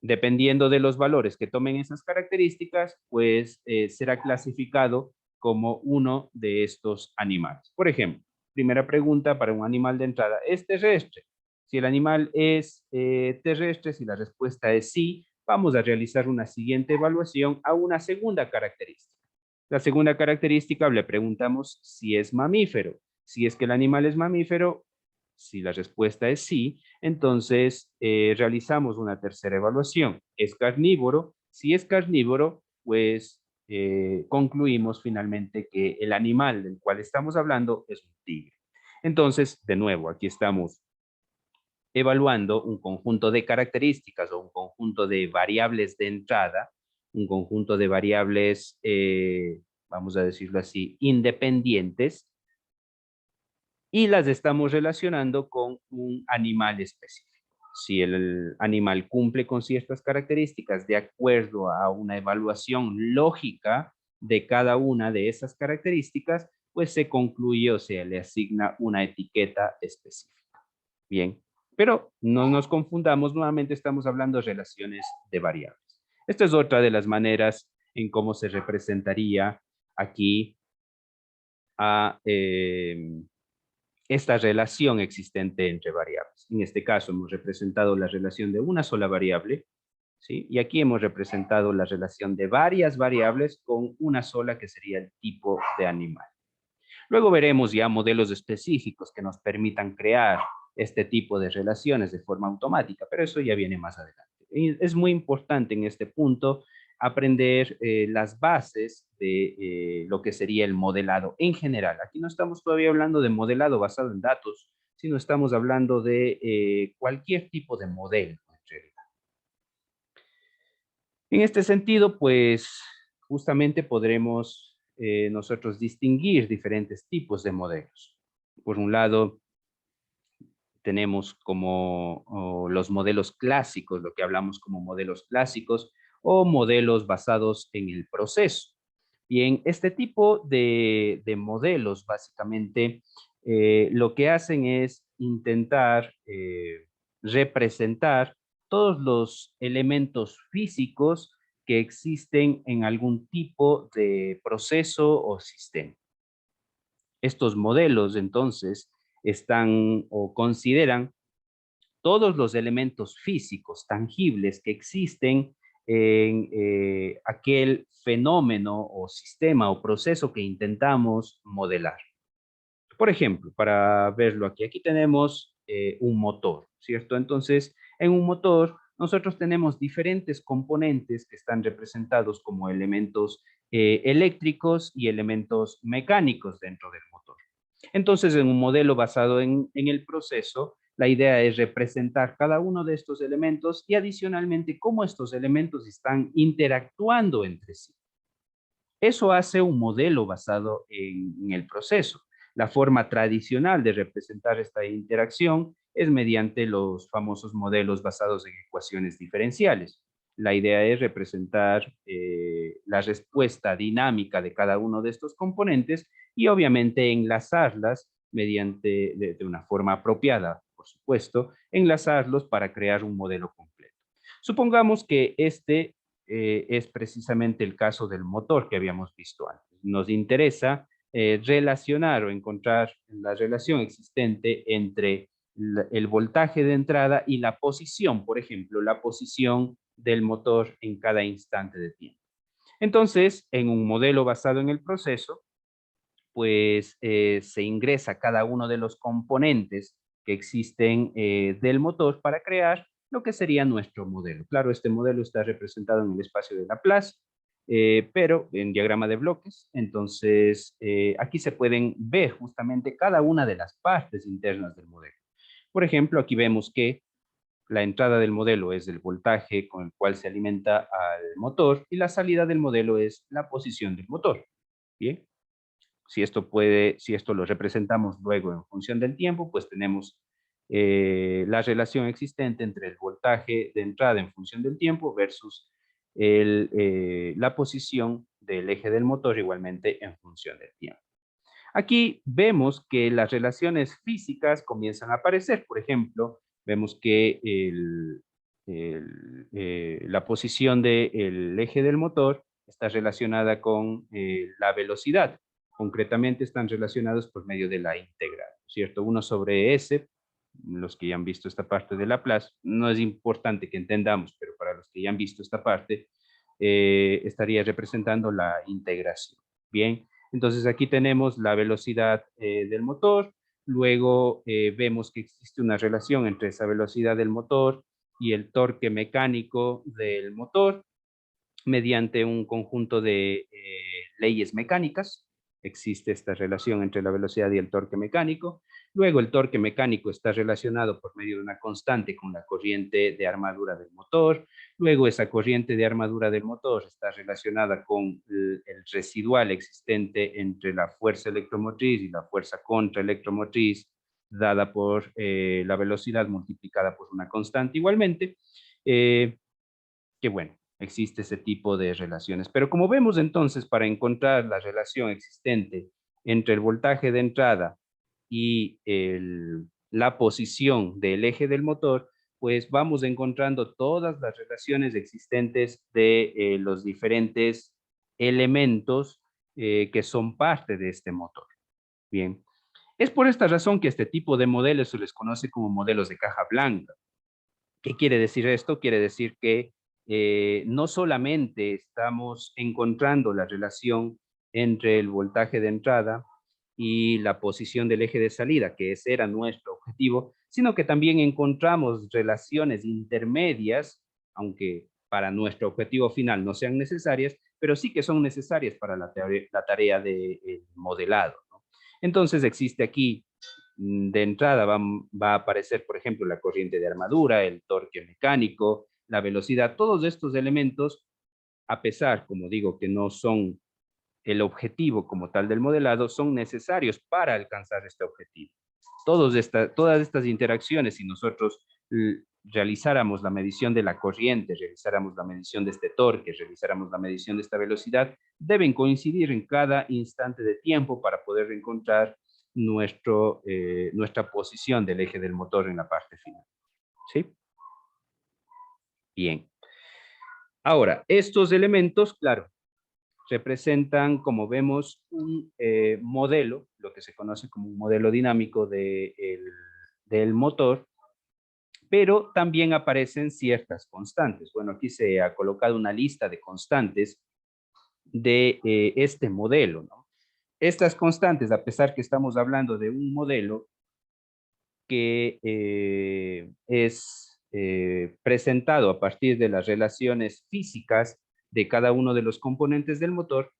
Dependiendo de los valores que tomen esas características, pues será clasificado como uno de estos animales. Por ejemplo, primera pregunta para un animal de entrada, ¿es terrestre? Si el animal es terrestre, si la respuesta es sí, vamos a realizar una siguiente evaluación a una segunda característica. La segunda característica le preguntamos si es mamífero. Si es que el animal es mamífero, si la respuesta es sí, entonces realizamos una tercera evaluación. ¿Es carnívoro? Si es carnívoro, pues concluimos finalmente que el animal del cual estamos hablando es un tigre. Entonces, de nuevo, aquí estamos evaluando un conjunto de características o un conjunto de variables de entrada, un conjunto de variables, vamos a decirlo así, independientes, y las estamos relacionando con un animal específico. Si el animal cumple con ciertas características de acuerdo a una evaluación lógica de cada una de esas características, pues se concluye o se le asigna una etiqueta específica. Bien, pero no nos confundamos, nuevamente estamos hablando de relaciones de variables. Esta es otra de las maneras en cómo se representaría aquí a esta relación existente entre variables. En este caso hemos representado la relación de una sola variable, ¿sí? Y aquí hemos representado la relación de varias variables con una sola, que sería el tipo de animal. Luego veremos ya modelos específicos que nos permitan crear este tipo de relaciones de forma automática, pero eso ya viene más adelante. Y es muy importante en este punto aprender las bases de lo que sería el modelado en general. Aquí no estamos todavía hablando de modelado basado en datos, sino estamos hablando de cualquier tipo de modelo en realidad. En este sentido, pues justamente podremos nosotros distinguir diferentes tipos de modelos. Por un lado, tenemos como los modelos clásicos, lo que hablamos como modelos clásicos, o modelos basados en el proceso. Bien, este tipo de modelos básicamente lo que hacen es intentar representar todos los elementos físicos que existen en algún tipo de proceso o sistema. Estos modelos, entonces, están o consideran todos los elementos físicos tangibles que existen en aquel fenómeno o sistema o proceso que intentamos modelar. Por ejemplo, para verlo aquí tenemos un motor, ¿cierto? Entonces, en un motor nosotros tenemos diferentes componentes que están representados como elementos eléctricos y elementos mecánicos dentro del motor. Entonces, en un modelo basado en el proceso, la idea es representar cada uno de estos elementos y adicionalmente cómo estos elementos están interactuando entre sí. Eso hace un modelo basado en el proceso. La forma tradicional de representar esta interacción es mediante los famosos modelos basados en ecuaciones diferenciales. La idea es representar la respuesta dinámica de cada uno de estos componentes y obviamente enlazarlas mediante, de una forma apropiada, por supuesto, enlazarlos para crear un modelo completo. Supongamos que este es precisamente el caso del motor que habíamos visto antes. Nos interesa relacionar o encontrar la relación existente entre el voltaje de entrada y la posición, por ejemplo, la posición del motor en cada instante de tiempo. Entonces, en un modelo basado en el proceso, pues se ingresa cada uno de los componentes que existen del motor para crear lo que sería nuestro modelo. Claro, este modelo está representado en el espacio de Laplace, pero en diagrama de bloques. Entonces, aquí se pueden ver justamente cada una de las partes internas del modelo. Por ejemplo, aquí vemos que la entrada del modelo es el voltaje con el cual se alimenta al motor y la salida del modelo es la posición del motor. Bien. Si esto lo representamos luego en función del tiempo, pues tenemos la relación existente entre el voltaje de entrada en función del tiempo versus la posición del eje del motor igualmente en función del tiempo. Aquí vemos que las relaciones físicas comienzan a aparecer. Por ejemplo, vemos que la posición del eje del motor está relacionada con la velocidad. concretamente están relacionados por medio de la integral, ¿cierto? 1 sobre S, los que ya han visto esta parte de Laplace, no es importante que entendamos, pero para los que ya han visto esta parte, estaría representando la integración. Bien, entonces aquí tenemos la velocidad del motor, luego vemos que existe una relación entre esa velocidad del motor y el torque mecánico del motor mediante un conjunto de leyes mecánicas. Existe esta relación entre la velocidad y el torque mecánico. Luego el torque mecánico está relacionado por medio de una constante con la corriente de armadura del motor. Luego esa corriente de armadura del motor está relacionada con el residual existente entre la fuerza electromotriz y la fuerza contraelectromotriz dada por la velocidad multiplicada por una constante igualmente. Que bueno, existe ese tipo de relaciones. Pero como vemos entonces, para encontrar la relación existente entre el voltaje de entrada y la posición del eje del motor, pues vamos encontrando todas las relaciones existentes de los diferentes elementos que son parte de este motor. Bien, es por esta razón que este tipo de modelos se les conoce como modelos de caja blanca. ¿Qué quiere decir esto? Quiere decir que no solamente estamos encontrando la relación entre el voltaje de entrada y la posición del eje de salida, que ese era nuestro objetivo, sino que también encontramos relaciones intermedias, aunque para nuestro objetivo final no sean necesarias, pero sí que son necesarias para la tarea de modelado, ¿no? Entonces existe aquí, de entrada va a aparecer, por ejemplo, la corriente de armadura, el torque mecánico, la velocidad, todos estos elementos, a pesar, como digo, que no son el objetivo como tal del modelado, son necesarios para alcanzar este objetivo. Todas estas interacciones, si nosotros realizáramos la medición de la corriente, realizáramos la medición de este torque, realizáramos la medición de esta velocidad, deben coincidir en cada instante de tiempo para poder encontrar nuestra posición del eje del motor en la parte final. ¿Sí? Bien. Ahora, estos elementos, claro, representan, como vemos, un modelo, lo que se conoce como un modelo dinámico del motor, pero también aparecen ciertas constantes. Bueno, aquí se ha colocado una lista de constantes de este modelo, ¿no? Estas constantes, a pesar que estamos hablando de un modelo que es presentado a partir de las relaciones físicas de cada uno de los componentes del motor,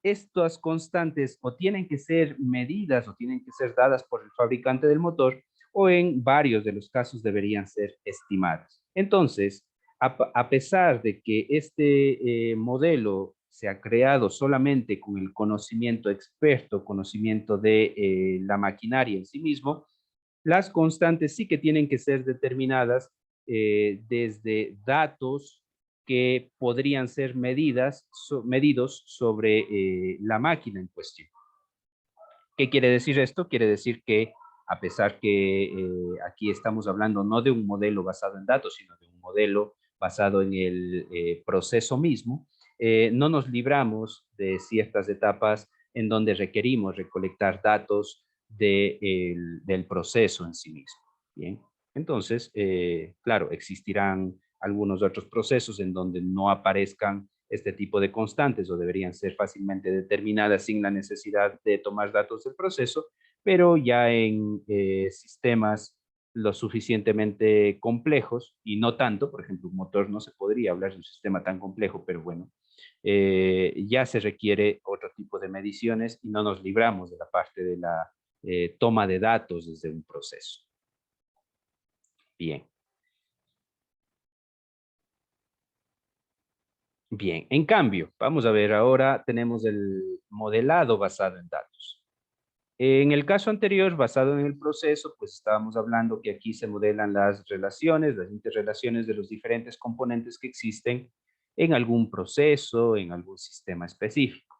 estas constantes o tienen que ser medidas o tienen que ser dadas por el fabricante del motor o en varios de los casos deberían ser estimadas. Entonces, a pesar de que este modelo se ha creado solamente con el conocimiento experto, conocimiento de la maquinaria en sí mismo, las constantes sí que tienen que ser determinadas desde datos que podrían ser medidos sobre la máquina en cuestión. ¿Qué quiere decir esto? Quiere decir que a pesar que aquí estamos hablando no de un modelo basado en datos, sino de un modelo basado en el proceso mismo, no nos libramos de ciertas etapas en donde requerimos recolectar datos del proceso en sí mismo. Bien, entonces, claro, existirán algunos otros procesos en donde no aparezcan este tipo de constantes o deberían ser fácilmente determinadas sin la necesidad de tomar datos del proceso, pero ya en sistemas lo suficientemente complejos y no tanto, por ejemplo, un motor no se podría hablar de un sistema tan complejo, pero bueno, ya se requiere otro tipo de mediciones y no nos libramos de la parte de la toma de datos desde un proceso. Bien. Bien, en cambio, vamos a ver, ahora tenemos el modelado basado en datos. En el caso anterior, basado en el proceso, pues estábamos hablando que aquí se modelan las relaciones, las interrelaciones de los diferentes componentes que existen en algún proceso, en algún sistema específico.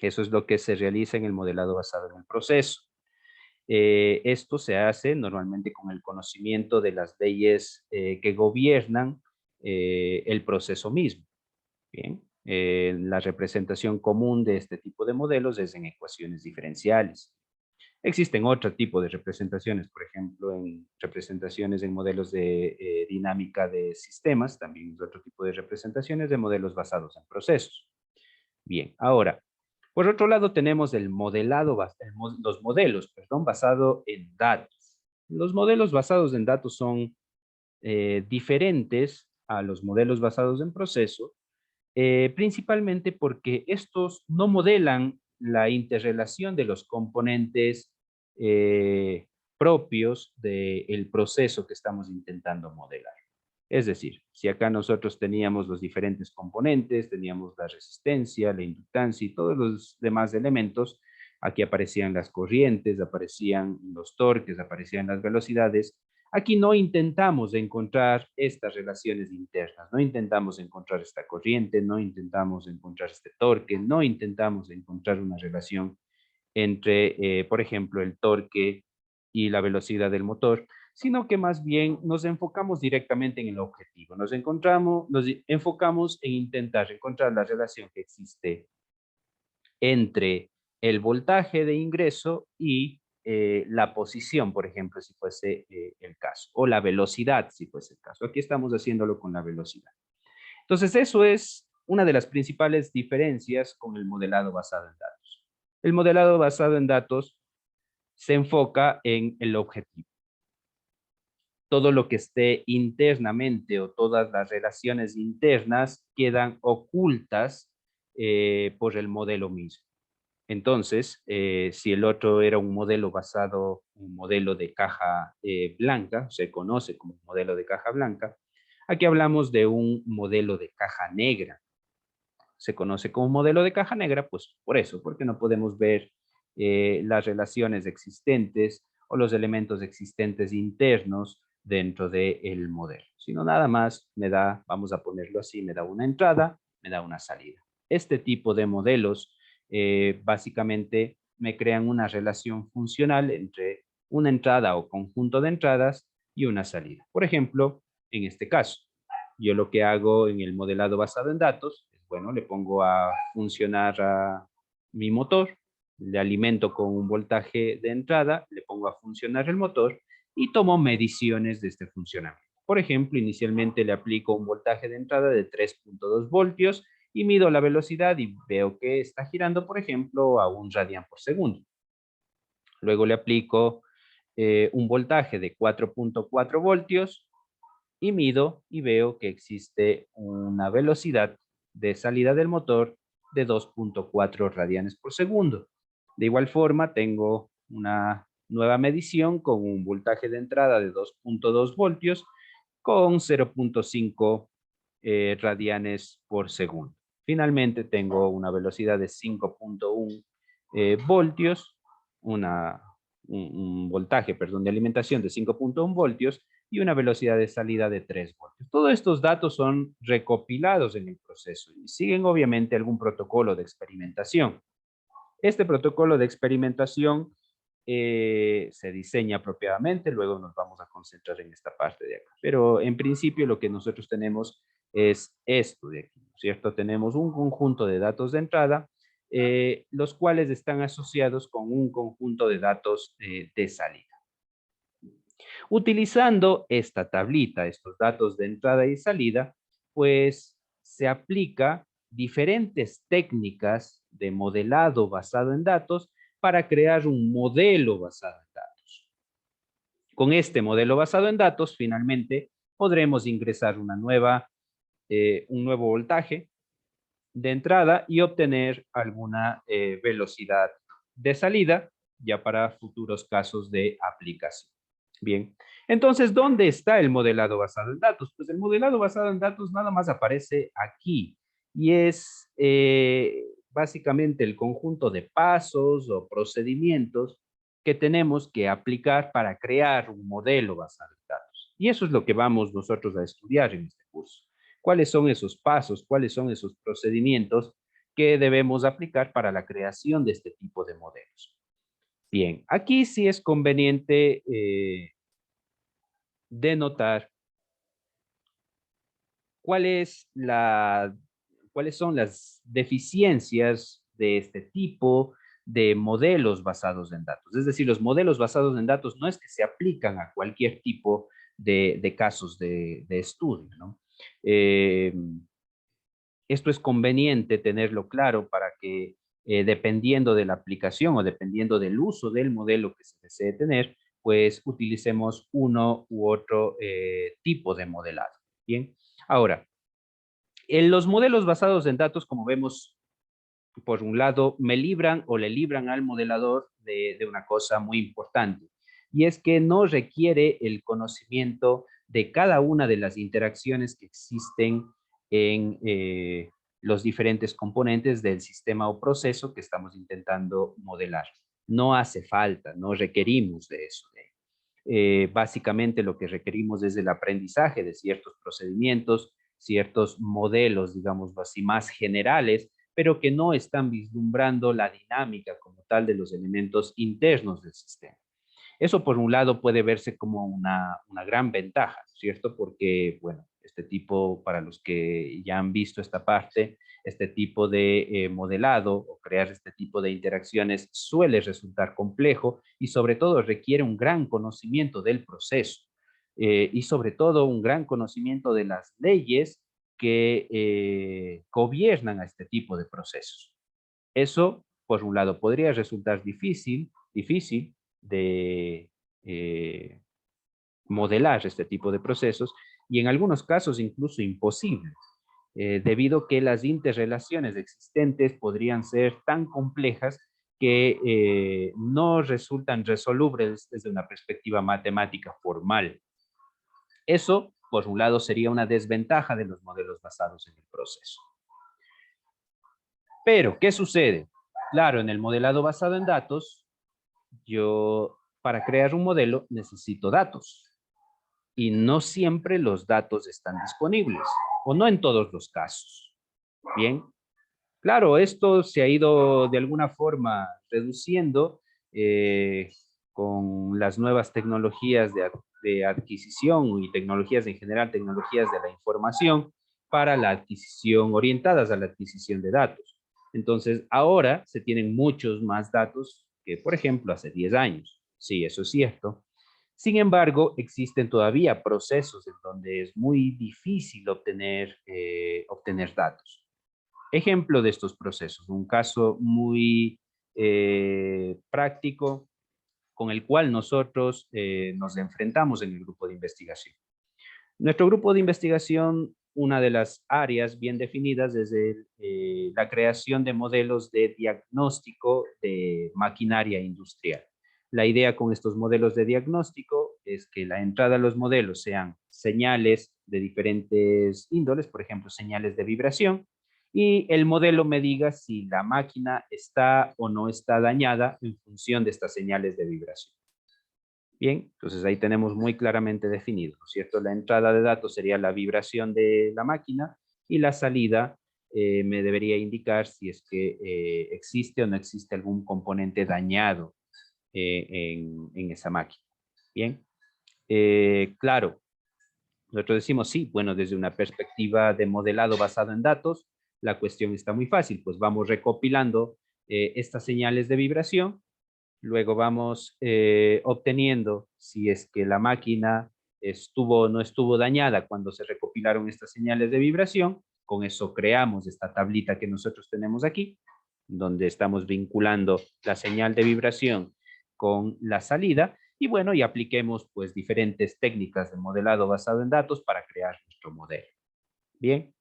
Eso es lo que se realiza en el modelado basado en el proceso. Esto se hace normalmente con el conocimiento de las leyes que gobiernan el proceso mismo. Bien, La representación común de este tipo de modelos es en ecuaciones diferenciales. Existen otro tipo de representaciones, por ejemplo, en representaciones en modelos de dinámica de sistemas, también es otro tipo de representaciones de modelos basados en procesos. Bien, ahora, por otro lado tenemos el modelado, los modelos, perdón, basado en datos. Los modelos basados en datos son diferentes a los modelos basados en proceso, principalmente porque estos no modelan la interrelación de los componentes propios del proceso que estamos intentando modelar. Es decir, si acá nosotros teníamos los diferentes componentes, teníamos la resistencia, la inductancia y todos los demás elementos, aquí aparecían las corrientes, aparecían los torques, aparecían las velocidades. Aquí no intentamos encontrar estas relaciones internas, no intentamos encontrar esta corriente, no intentamos encontrar este torque, no intentamos encontrar una relación entre, por ejemplo, el torque y la velocidad del motor, sino que más bien nos enfocamos directamente en el objetivo. Nos enfocamos en intentar encontrar la relación que existe entre el voltaje de ingreso y la posición, por ejemplo, si fuese el caso, o la velocidad, si fuese el caso. Aquí estamos haciéndolo con la velocidad. Entonces, eso es una de las principales diferencias con el modelado basado en datos. El modelado basado en datos se enfoca en el objetivo. Todo lo que esté internamente o todas las relaciones internas quedan ocultas por el modelo mismo. Entonces, si el otro era un modelo basado en un modelo de caja blanca, se conoce como modelo de caja blanca, aquí hablamos de un modelo de caja negra. Se conoce como modelo de caja negra, pues por eso, porque no podemos ver las relaciones existentes o los elementos existentes internos dentro del modelo, sino nada más me da, vamos a ponerlo así, me da una entrada, me da una salida. Este tipo de modelos básicamente me crean una relación funcional entre una entrada o conjunto de entradas y una salida. Por ejemplo, en este caso, yo lo que hago en el modelado basado en datos es, bueno, le pongo a funcionar a mi motor, le alimento con un voltaje de entrada, le pongo a funcionar el motor y tomo mediciones de este funcionamiento. Por ejemplo, inicialmente le aplico un voltaje de entrada de 3.2 voltios y mido la velocidad y veo que está girando, por ejemplo, a 1 radian por segundo. Luego le aplico un voltaje de 4.4 voltios y mido y veo que existe una velocidad de salida del motor de 2.4 radianes por segundo. De igual forma, tengo una nueva medición con un voltaje de entrada de 2.2 voltios con 0.5 radianes por segundo. Finalmente, tengo una velocidad de 5.1 voltios, un voltaje, perdón, de alimentación de 5.1 voltios y una velocidad de salida de 3 voltios. Todos estos datos son recopilados en el proceso y siguen obviamente algún protocolo de experimentación. Este protocolo de experimentación se diseña apropiadamente, luego nos vamos a concentrar en esta parte de acá. Pero en principio lo que nosotros tenemos es esto de aquí, ¿cierto? Tenemos un conjunto de datos de entrada, los cuales están asociados con un conjunto de datos de salida. Utilizando esta tablita, estos datos de entrada y salida, pues se aplica diferentes técnicas de modelado basado en datos para crear un modelo basado en datos. Con este modelo basado en datos, finalmente, podremos ingresar un nuevo voltaje de entrada y obtener alguna velocidad de salida ya para futuros casos de aplicación. Bien, entonces, ¿dónde está el modelado basado en datos? Pues el modelado basado en datos nada más aparece aquí y es básicamente el conjunto de pasos o procedimientos que tenemos que aplicar para crear un modelo basado en datos. Y eso es lo que vamos nosotros a estudiar en este curso. ¿Cuáles son esos pasos? ¿Cuáles son esos procedimientos que debemos aplicar para la creación de este tipo de modelos? Bien, aquí sí es conveniente denotar cuál es cuáles son las deficiencias de este tipo de modelos basados en datos. Es decir, los modelos basados en datos no es que se aplican a cualquier tipo de casos de estudio, ¿no? Esto es conveniente tenerlo claro para que dependiendo de la aplicación o dependiendo del uso del modelo que se desee tener, pues utilicemos uno u otro tipo de modelado. Bien, ahora, en los modelos basados en datos, como vemos, por un lado, me libran o le libran al modelador de una cosa muy importante, y es que no requiere el conocimiento de cada una de las interacciones que existen en los diferentes componentes del sistema o proceso que estamos intentando modelar. No hace falta, no requerimos de eso. Básicamente lo que requerimos es el aprendizaje de ciertos procedimientos, ciertos modelos, digamos así, más generales, pero que no están vislumbrando la dinámica como tal de los elementos internos del sistema. Eso por un lado puede verse como una gran ventaja, ¿cierto? Porque, bueno, este tipo, para los que ya han visto esta parte, este tipo de modelado o crear este tipo de interacciones suele resultar complejo y sobre todo requiere un gran conocimiento del proceso y sobre todo un gran conocimiento de las leyes que gobiernan a este tipo de procesos. Eso, por un lado, podría resultar difícil de modelar este tipo de procesos y en algunos casos incluso imposible, debido a que las interrelaciones existentes podrían ser tan complejas que no resultan resolubles desde una perspectiva matemática formal. Eso, por un lado, sería una desventaja de los modelos basados en el proceso. Pero, ¿qué sucede? Claro, en el modelado basado en datos, yo para crear un modelo necesito datos y no siempre los datos están disponibles o no en todos los casos. Bien, claro, esto se ha ido de alguna forma reduciendo con las nuevas tecnologías de adquisición y tecnologías en general, tecnologías de la información para la adquisición, orientadas a la adquisición de datos. Entonces, ahora se tienen muchos más datos que, por ejemplo, hace 10 años. Sí, eso es cierto. Sin embargo, existen todavía procesos en donde es muy difícil obtener datos. Ejemplo de estos procesos, un caso muy práctico con el cual nosotros nos enfrentamos en el grupo de investigación. Nuestro grupo de investigación, una de las áreas bien definidas es la creación de modelos de diagnóstico de maquinaria industrial. La idea con estos modelos de diagnóstico es que la entrada a los modelos sean señales de diferentes índoles, por ejemplo, señales de vibración, y el modelo me diga si la máquina está o no está dañada en función de estas señales de vibración. Bien, entonces ahí tenemos muy claramente definido, ¿no es cierto? La entrada de datos sería la vibración de la máquina y la salida me debería indicar si es que existe o no existe algún componente dañado en esa máquina. Bien, claro, nosotros decimos sí, bueno, desde una perspectiva de modelado basado en datos, la cuestión está muy fácil, pues vamos recopilando estas señales de vibración. Luego vamos obteniendo si es que la máquina estuvo o no estuvo dañada cuando se recopilaron estas señales de vibración. Con eso creamos esta tablita que nosotros tenemos aquí, donde estamos vinculando la señal de vibración con la salida. Y bueno, y apliquemos pues diferentes técnicas de modelado basado en datos para crear nuestro modelo. Bien,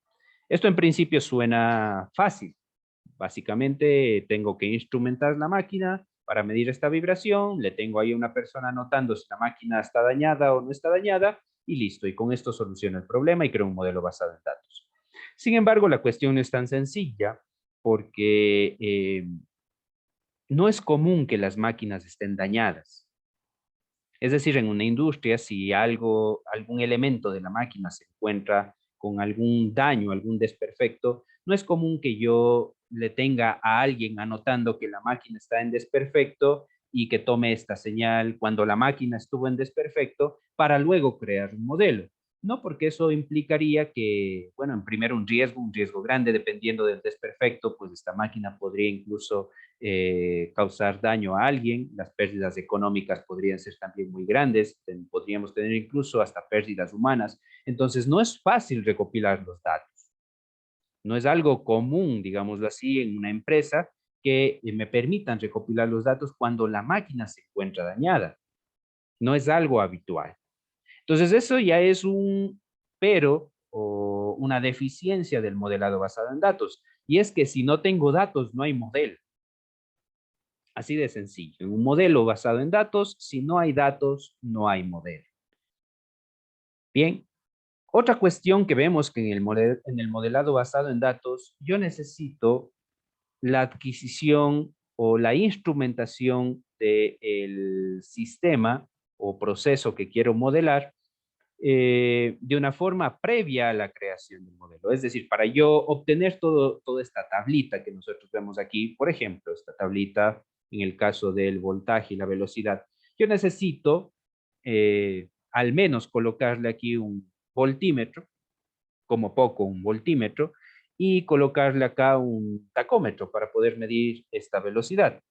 esto en principio suena fácil. Básicamente tengo que instrumentar la máquina para medir esta vibración, le tengo ahí a una persona anotando si la máquina está dañada o no está dañada, y listo, y con esto soluciono el problema y creo un modelo basado en datos. Sin embargo, la cuestión no es tan sencilla, porque no es común que las máquinas estén dañadas. Es decir, en una industria, si algún elemento de la máquina se encuentra con algún daño, algún desperfecto, no es común que yo le tenga a alguien anotando que la máquina está en desperfecto y que tome esta señal cuando la máquina estuvo en desperfecto para luego crear un modelo. No, porque eso implicaría que, bueno, en primero un riesgo grande, dependiendo del desperfecto, pues esta máquina podría incluso causar daño a alguien, las pérdidas económicas podrían ser también muy grandes, podríamos tener incluso hasta pérdidas humanas. Entonces, no es fácil recopilar los datos. No es algo común, digámoslo así, en una empresa que me permitan recopilar los datos cuando la máquina se encuentra dañada. No es algo habitual. Entonces, eso ya es un pero o una deficiencia del modelado basado en datos. Y es que si no tengo datos, no hay modelo. Así de sencillo. En un modelo basado en datos, si no hay datos, no hay modelo. Bien. Otra cuestión que vemos que en el modelado basado en datos, yo necesito la adquisición o la instrumentación del sistema o proceso que quiero modelar de una forma previa a la creación del modelo. Es decir, para yo obtener toda esta tablita que nosotros vemos aquí, por ejemplo, esta tablita en el caso del voltaje y la velocidad, yo necesito al menos colocarle aquí un voltímetro, como poco un voltímetro, y colocarle acá un tacómetro para poder medir esta velocidad.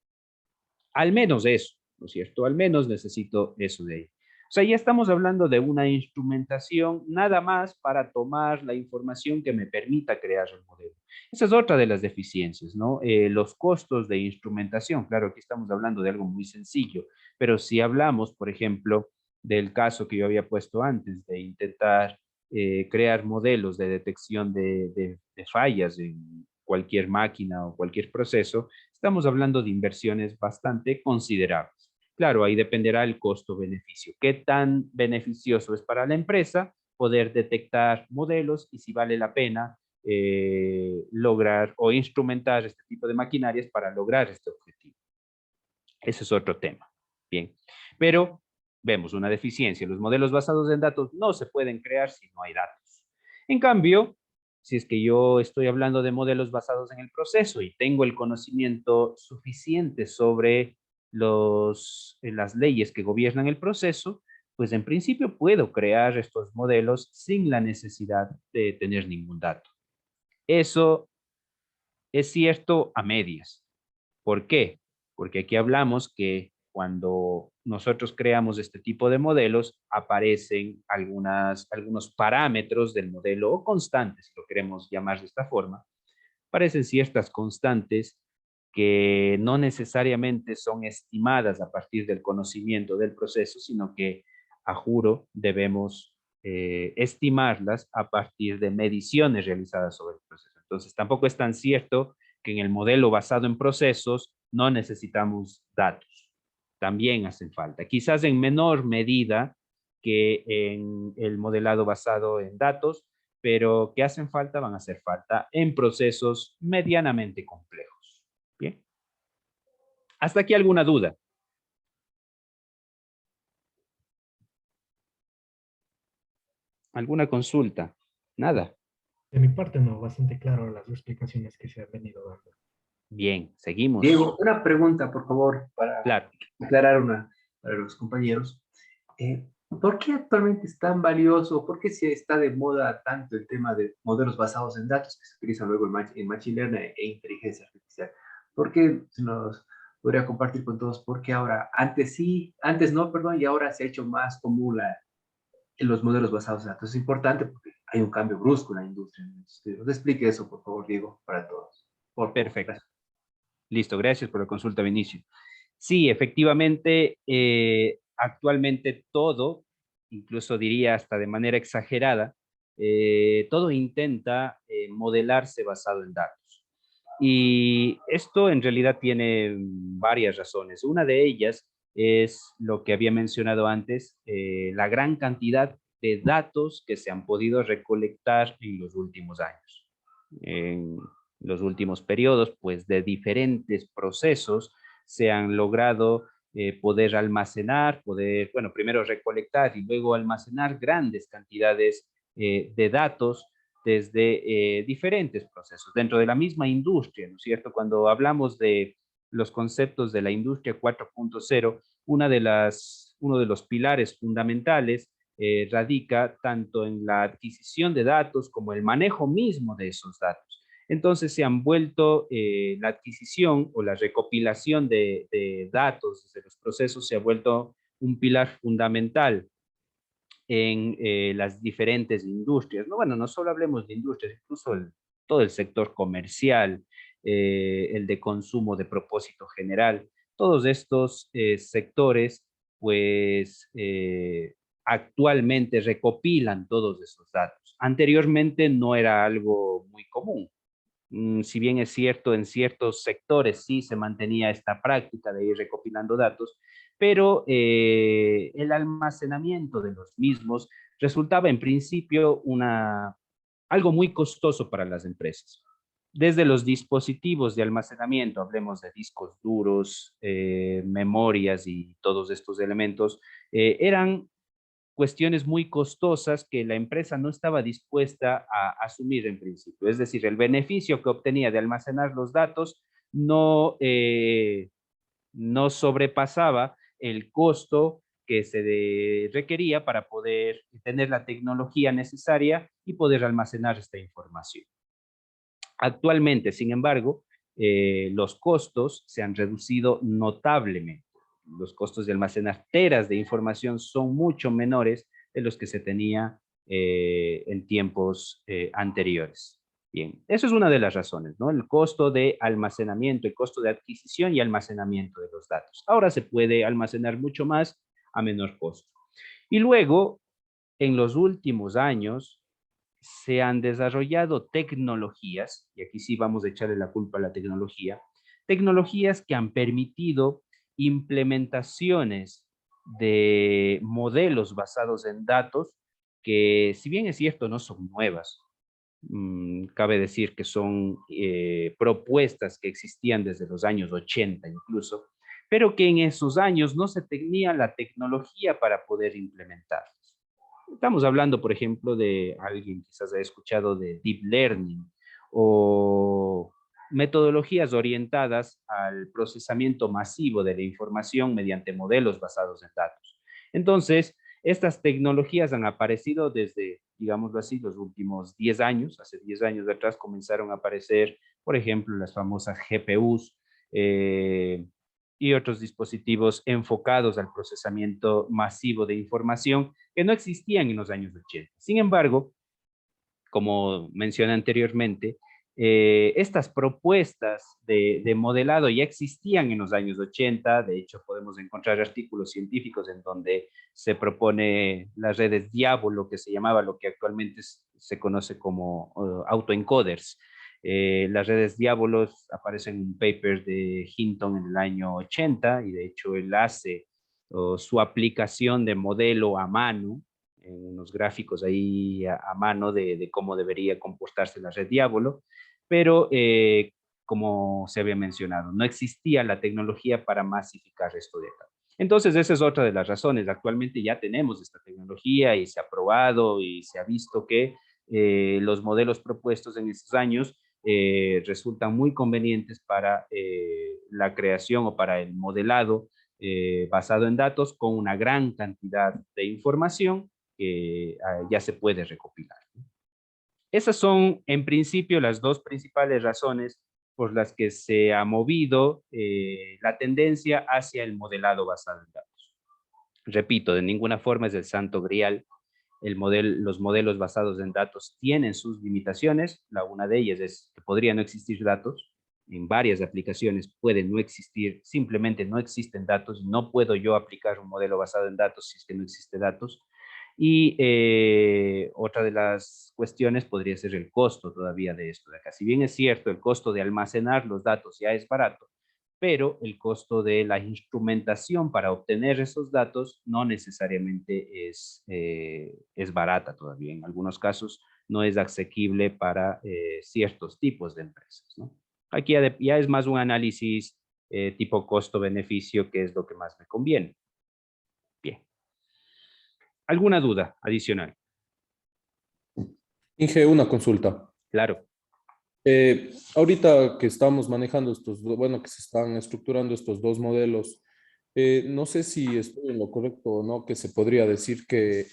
Al menos eso, ¿no es cierto? Al menos necesito eso de ahí. O sea, ya estamos hablando de una instrumentación nada más para tomar la información que me permita crear el modelo. Esa es otra de las deficiencias, ¿no? Los costos de instrumentación. Claro, aquí estamos hablando de algo muy sencillo, pero si hablamos, por ejemplo, del caso que yo había puesto antes, de intentar crear modelos de detección de fallas en cualquier máquina o cualquier proceso, estamos hablando de inversiones bastante considerables. Claro, ahí dependerá el costo-beneficio. ¿Qué tan beneficioso es para la empresa poder detectar modelos y si vale la pena lograr o instrumentar este tipo de maquinarias para lograr este objetivo? Ese es otro tema. Bien, pero vemos una deficiencia. Los modelos basados en datos no se pueden crear si no hay datos. En cambio, si es que yo estoy hablando de modelos basados en el proceso y tengo el conocimiento suficiente sobre las leyes que gobiernan el proceso, pues en principio puedo crear estos modelos sin la necesidad de tener ningún dato. Eso es cierto a medias. ¿Por qué? Porque aquí hablamos que cuando nosotros creamos este tipo de modelos, aparecen algunos parámetros del modelo o constantes, si lo queremos llamar de esta forma. Aparecen ciertas constantes que no necesariamente son estimadas a partir del conocimiento del proceso, sino que, a juro, debemos estimarlas a partir de mediciones realizadas sobre el proceso. Entonces, tampoco es tan cierto que en el modelo basado en procesos no necesitamos datos. También hacen falta, quizás en menor medida que en el modelado basado en datos, pero que hacen falta, van a hacer falta en procesos medianamente complejos. Bien. ¿Hasta aquí alguna duda? ¿Alguna consulta? Nada. De mi parte, no, bastante claro las explicaciones que se han venido dando. Bien, seguimos. Diego, una pregunta, por favor, para aclarar para los compañeros. ¿Por qué actualmente es tan valioso? ¿Por qué se está de moda tanto el tema de modelos basados en datos que se utilizan luego en Machine Learning e inteligencia artificial? ¿Por qué se nos podría compartir con todos? Porque ahora, antes sí, antes no, perdón, y ahora se ha hecho más común en los modelos basados en datos. Es importante porque hay un cambio brusco en la industria. Nos explique eso, por favor, Diego, para todos. Perfecto. Listo, gracias por la consulta, Vinicio. Sí, efectivamente, actualmente todo, incluso diría hasta de manera exagerada, todo intenta modelarse basado en datos. Y esto en realidad tiene varias razones. Una de ellas es lo que había mencionado antes, la gran cantidad de datos que se han podido recolectar en los últimos años. En los últimos periodos, pues de diferentes procesos se han logrado poder almacenar, bueno, primero recolectar y luego almacenar grandes cantidades de datos desde diferentes procesos, dentro de la misma industria, ¿no es cierto? Cuando hablamos de los conceptos de la industria 4.0, uno de los pilares fundamentales radica tanto en la adquisición de datos como el manejo mismo de esos datos. Entonces se han vuelto la adquisición o la recopilación de datos de los procesos se ha vuelto un pilar fundamental en las diferentes industrias. No, bueno, no solo hablemos de industrias, incluso todo el sector comercial, el de consumo de propósito general, todos estos sectores, pues actualmente recopilan todos esos datos. Anteriormente no era algo muy común. Si bien es cierto, en ciertos sectores sí se mantenía esta práctica de ir recopilando datos, pero el almacenamiento de los mismos resultaba en principio algo muy costoso para las empresas. Desde los dispositivos de almacenamiento, hablemos de discos duros, memorias y todos estos elementos, eran cuestiones muy costosas que la empresa no estaba dispuesta a asumir en principio. Es decir, el beneficio que obtenía de almacenar los datos no sobrepasaba el costo que se requería para poder tener la tecnología necesaria y poder almacenar esta información. Actualmente, sin embargo, los costos se han reducido notablemente. Los costos de almacenar teras de información son mucho menores de los que se tenía en tiempos anteriores. Bien, eso es una de las razones, ¿no? El costo de almacenamiento, el costo de adquisición y almacenamiento de los datos. Ahora se puede almacenar mucho más a menor costo. Y luego, en los últimos años, se han desarrollado tecnologías, y aquí sí vamos a echarle la culpa a la tecnologías que han permitido implementaciones de modelos basados en datos que, si bien es cierto, no son nuevas. Cabe decir que son propuestas que existían desde los años 80 incluso, pero que en esos años no se tenía la tecnología para poder implementarlas. Estamos hablando, por ejemplo, de alguien quizás haya escuchado de Deep Learning o metodologías orientadas al procesamiento masivo de la información mediante modelos basados en datos. Entonces, estas tecnologías han aparecido desde, digámoslo así, los últimos 10 años. Hace 10 años atrás comenzaron a aparecer, por ejemplo, las famosas GPUs y otros dispositivos enfocados al procesamiento masivo de información que no existían en los años 80. Sin embargo, como mencioné anteriormente, estas propuestas de modelado ya existían en los años 80. De hecho, podemos encontrar artículos científicos en donde se propone las redes Diabolo, que se llamaba lo que actualmente se conoce como autoencoders. Las redes Diabolos aparecen en un paper de Hinton en el año 80 y de hecho él hace su aplicación de modelo a mano, en unos gráficos ahí a mano de cómo debería comportarse la red Diabolo, pero como se había mencionado, no existía la tecnología para masificar esto de acá. Entonces, esa es otra de las razones. Actualmente ya tenemos esta tecnología y se ha probado y se ha visto que los modelos propuestos en estos años resultan muy convenientes para la creación o para el modelado basado en datos con una gran cantidad de información que ya se puede recopilar. Esas son, en principio, las dos principales razones por las que se ha movido la tendencia hacia el modelado basado en datos. Repito, de ninguna forma es el santo grial. Los modelos basados en datos tienen sus limitaciones. Una de ellas es que podría no existir datos. En varias aplicaciones pueden no existir, simplemente no existen datos. No puedo yo aplicar un modelo basado en datos si es que no existe datos. Y otra de las cuestiones podría ser el costo todavía de esto de acá. Si bien es cierto, el costo de almacenar los datos ya es barato, pero el costo de la instrumentación para obtener esos datos no necesariamente es barata todavía. En algunos casos no es asequible para ciertos tipos de empresas, ¿no? Aquí ya es más un análisis tipo costo-beneficio, que es lo que más me conviene. Bien. ¿Alguna duda adicional? Inge, una consulta. Claro. Ahorita que estamos manejando que se están estructurando estos dos modelos, no sé si estoy en lo correcto o no, que se podría decir que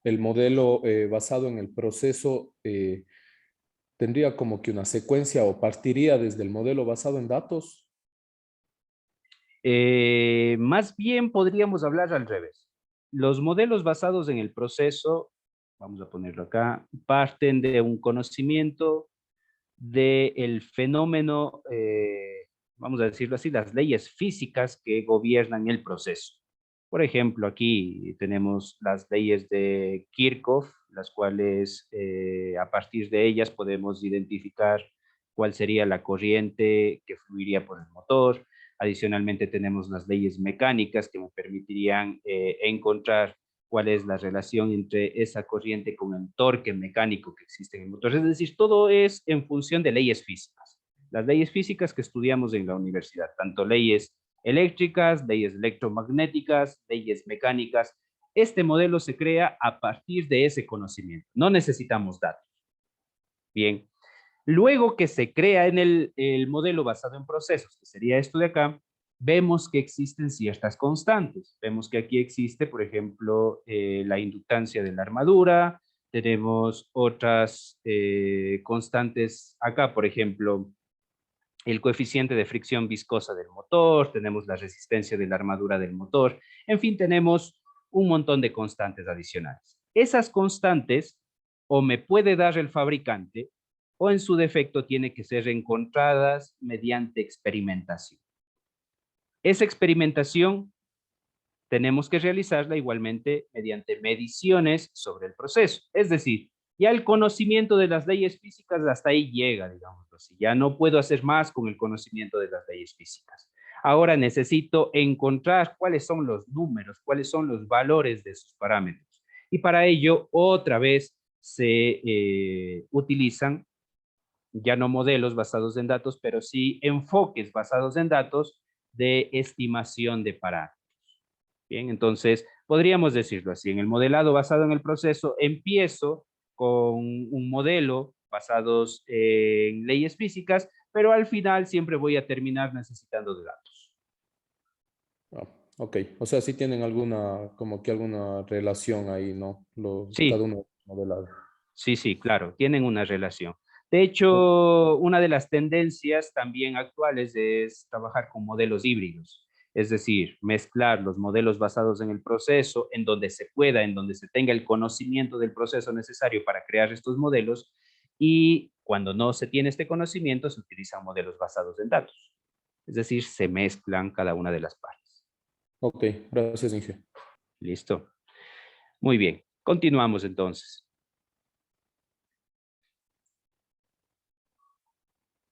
el modelo basado en el proceso tendría como que una secuencia o partiría desde el modelo basado en datos. Más bien podríamos hablar al revés. Los modelos basados en el proceso, vamos a ponerlo acá, parten de un conocimiento del fenómeno, vamos a decirlo así, las leyes físicas que gobiernan el proceso. Por ejemplo, aquí tenemos las leyes de Kirchhoff, las cuales a partir de ellas podemos identificar cuál sería la corriente que fluiría por el motor. Adicionalmente tenemos las leyes mecánicas que me permitirían encontrar cuál es la relación entre esa corriente con el torque mecánico que existe en el motor. Es decir, todo es en función de leyes físicas. Las leyes físicas que estudiamos en la universidad, tanto leyes eléctricas, leyes electromagnéticas, leyes mecánicas. Este modelo se crea a partir de ese conocimiento. No necesitamos datos. Bien. Luego que se crea en el modelo basado en procesos, que sería esto de acá, vemos que existen ciertas constantes. Vemos que aquí existe, por ejemplo, la inductancia de la armadura. Tenemos otras constantes acá, por ejemplo, el coeficiente de fricción viscosa del motor, tenemos la resistencia de la armadura del motor, en fin, tenemos un montón de constantes adicionales. Esas constantes o me puede dar el fabricante o en su defecto tiene que ser encontradas mediante experimentación. Esa experimentación tenemos que realizarla igualmente mediante mediciones sobre el proceso, es decir, ya el conocimiento de las leyes físicas hasta ahí llega, digamos así. Ya no puedo hacer más con el conocimiento de las leyes físicas. Ahora necesito encontrar cuáles son los números, cuáles son los valores de sus parámetros. Y para ello, otra vez, se utilizan ya no modelos basados en datos, pero sí enfoques basados en datos de estimación de parámetros. Bien, entonces, podríamos decirlo así. En el modelado basado en el proceso, empiezo con un modelo basados en leyes físicas, pero al final siempre voy a terminar necesitando de datos. Ok, o sea, sí tienen alguna, como que alguna relación ahí, ¿no? Sí. Cada uno modelado. Sí, claro, tienen una relación. De hecho, una de las tendencias también actuales es trabajar con modelos híbridos. Es decir, mezclar los modelos basados en el proceso, en donde se pueda, en donde se tenga el conocimiento del proceso necesario para crear estos modelos, y cuando no se tiene este conocimiento, se utilizan modelos basados en datos. Es decir, se mezclan cada una de las partes. Ok, gracias, Inge. Listo. Muy bien, continuamos entonces.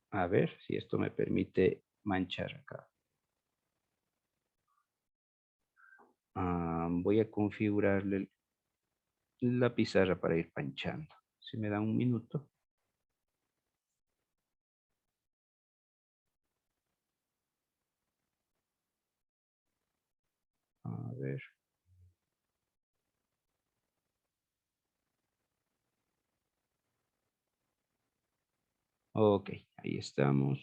A ver si esto me permite manchar acá. Voy a configurarle la pizarra para ir panchando. Si me da un minuto. A ver. Ok, ahí estamos.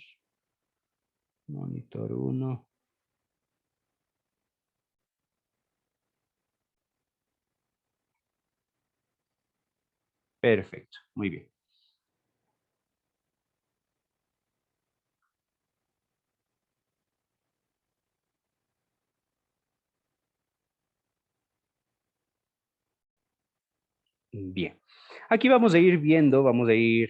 Monitor 1. Perfecto, muy bien. Bien, aquí vamos a ir viendo, vamos a ir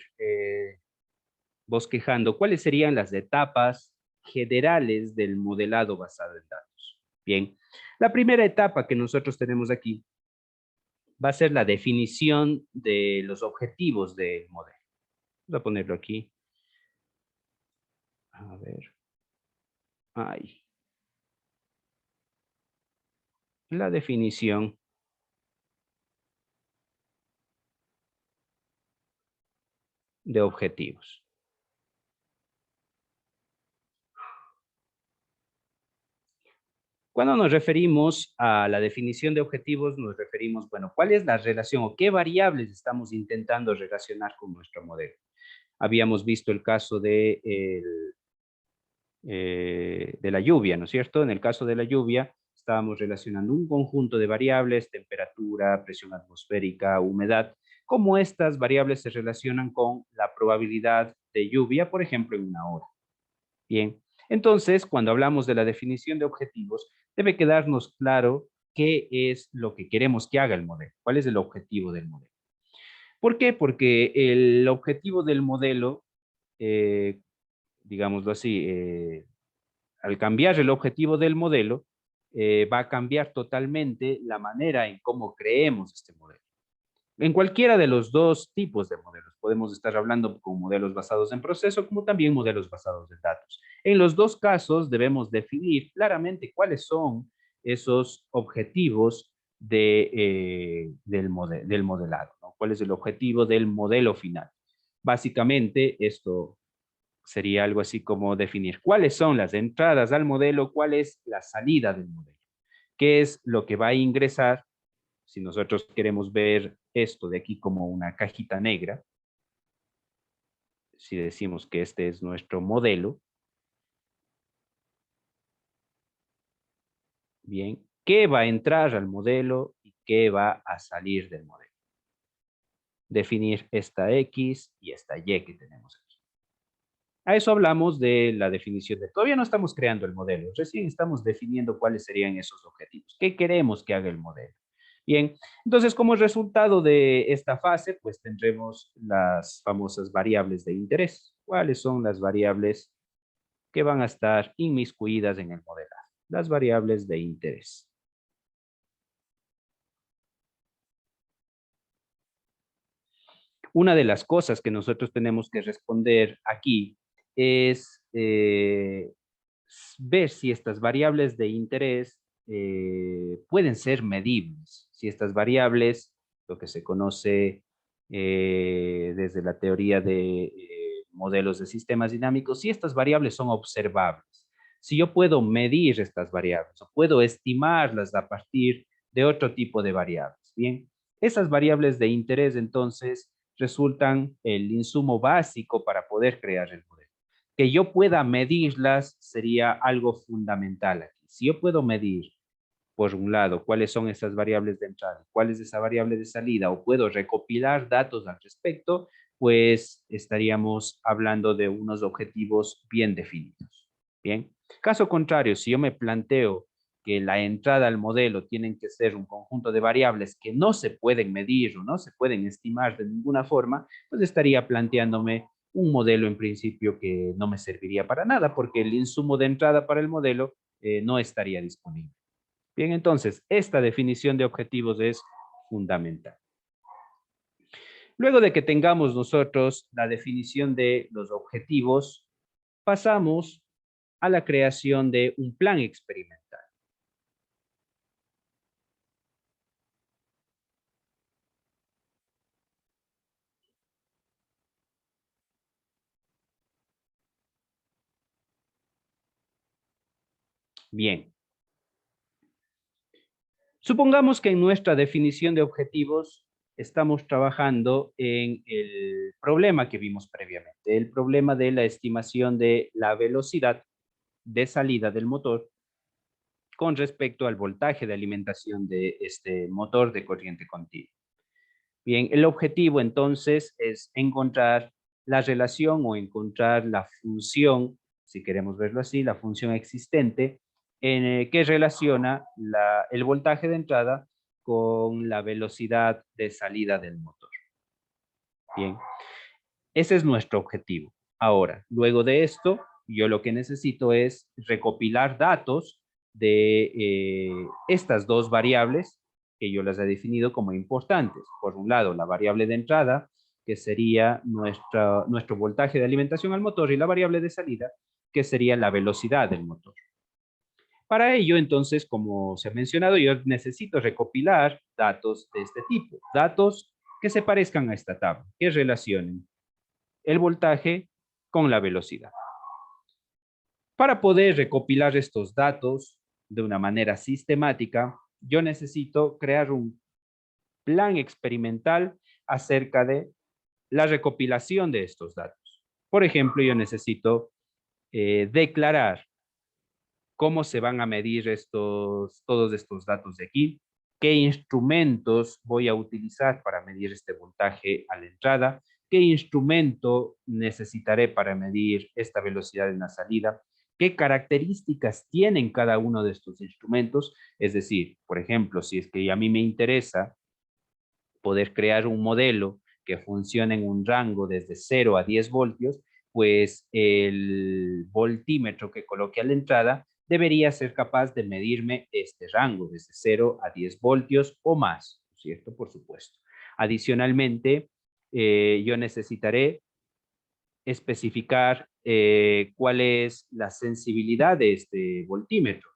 bosquejando cuáles serían las etapas generales del modelado basado en datos. Bien, la primera etapa que nosotros tenemos aquí va a ser la definición de los objetivos del modelo. Voy a ponerlo aquí. A ver. Ahí. La definición de objetivos. Cuando nos referimos a la definición de objetivos, nos referimos, bueno, ¿cuál es la relación o qué variables estamos intentando relacionar con nuestro modelo? Habíamos visto el caso de la lluvia, ¿no es cierto? En el caso de la lluvia, estábamos relacionando un conjunto de variables, temperatura, presión atmosférica, humedad, cómo estas variables se relacionan con la probabilidad de lluvia, por ejemplo, en una hora. Bien, entonces, cuando hablamos de la definición de objetivos, debe quedarnos claro qué es lo que queremos que haga el modelo, cuál es el objetivo del modelo. ¿Por qué? Porque el objetivo del modelo, digámoslo así, al cambiar el objetivo del modelo, va a cambiar totalmente la manera en cómo creemos este modelo. En cualquiera de los dos tipos de modelos, podemos estar hablando con modelos basados en proceso, como también modelos basados en datos. En los dos casos debemos definir claramente cuáles son esos objetivos del modelado, ¿no? ¿Cuál es el objetivo del modelo final? Básicamente, esto sería algo así como definir cuáles son las entradas al modelo, cuál es la salida del modelo, qué es lo que va a ingresar. Si nosotros queremos ver esto de aquí como una cajita negra, si decimos que este es nuestro modelo, bien, ¿qué va a entrar al modelo y qué va a salir del modelo? Definir esta X y esta Y que tenemos aquí. A eso hablamos de la definición de... Todavía no estamos creando el modelo, recién estamos definiendo cuáles serían esos objetivos. ¿Qué queremos que haga el modelo? Bien, entonces como resultado de esta fase, pues tendremos las famosas variables de interés. ¿Cuáles son las variables que van a estar inmiscuidas en el modelado? Las variables de interés. Una de las cosas que nosotros tenemos que responder aquí es ver si estas variables de interés pueden ser medibles, si estas variables, lo que se conoce desde la teoría de modelos de sistemas dinámicos, si estas variables son observables, si yo puedo medir estas variables o puedo estimarlas a partir de otro tipo de variables. Bien, esas variables de interés entonces resultan el insumo básico para poder crear el modelo. Que yo pueda medirlas sería algo fundamental aquí. Si yo puedo medir, por un lado, cuáles son esas variables de entrada, cuál es esa variable de salida, o puedo recopilar datos al respecto, pues estaríamos hablando de unos objetivos bien definidos. Bien, caso contrario, si yo me planteo que la entrada al modelo tienen que ser un conjunto de variables que no se pueden medir o no se pueden estimar de ninguna forma, pues estaría planteándome un modelo en principio que no me serviría para nada porque el insumo de entrada para el modelo no estaría disponible. Bien, entonces, esta definición de objetivos es fundamental. Luego de que tengamos nosotros la definición de los objetivos, pasamos a la creación de un plan experimental. Bien. Supongamos que en nuestra definición de objetivos estamos trabajando en el problema que vimos previamente, el problema de la estimación de la velocidad de salida del motor con respecto al voltaje de alimentación de este motor de corriente continua. Bien, el objetivo entonces es encontrar la relación o encontrar la función, si queremos verlo así, la función existente que relaciona el voltaje de entrada con la velocidad de salida del motor. Bien, ese es nuestro objetivo. Ahora, luego de esto, yo lo que necesito es recopilar datos de estas dos variables que yo las he definido como importantes. Por un lado, la variable de entrada, que sería nuestro voltaje de alimentación al motor, y la variable de salida, que sería la velocidad del motor. Para ello, entonces, como se ha mencionado, yo necesito recopilar datos de este tipo, datos que se parezcan a esta tabla, que relacionen el voltaje con la velocidad. Para poder recopilar estos datos de una manera sistemática, yo necesito crear un plan experimental acerca de la recopilación de estos datos. Por ejemplo, yo necesito declarar cómo se van a medir todos estos datos de aquí, qué instrumentos voy a utilizar para medir este voltaje a la entrada, qué instrumento necesitaré para medir esta velocidad en la salida, qué características tienen cada uno de estos instrumentos. Es decir, por ejemplo, si es que a mí me interesa poder crear un modelo que funcione en un rango desde 0 a 10 voltios, pues el voltímetro que coloque a la entrada debería ser capaz de medirme este rango desde 0 a 10 voltios o más, ¿cierto? Por supuesto. Adicionalmente, yo necesitaré especificar cuál es la sensibilidad de este voltímetro.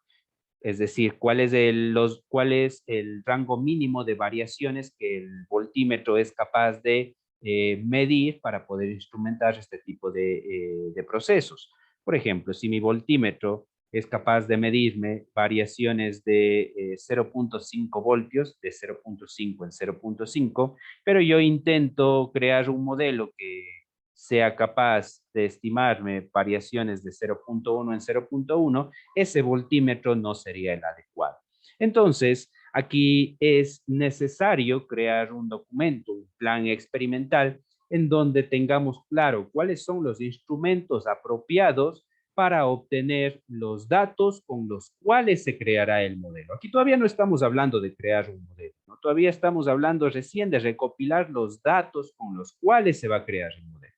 Es decir, cuál es el rango mínimo de variaciones que el voltímetro es capaz de medir para poder instrumentar este tipo de procesos. Por ejemplo, si mi voltímetro es capaz de medirme variaciones de 0.5 voltios, de 0.5 en 0.5, pero yo intento crear un modelo que sea capaz de estimarme variaciones de 0.1 en 0.1, ese voltímetro no sería el adecuado. Entonces, aquí es necesario crear un documento, un plan experimental, en donde tengamos claro cuáles son los instrumentos apropiados para obtener los datos con los cuales se creará el modelo. Aquí todavía no estamos hablando de crear un modelo, ¿no? Todavía estamos hablando recién de recopilar los datos con los cuales se va a crear el modelo.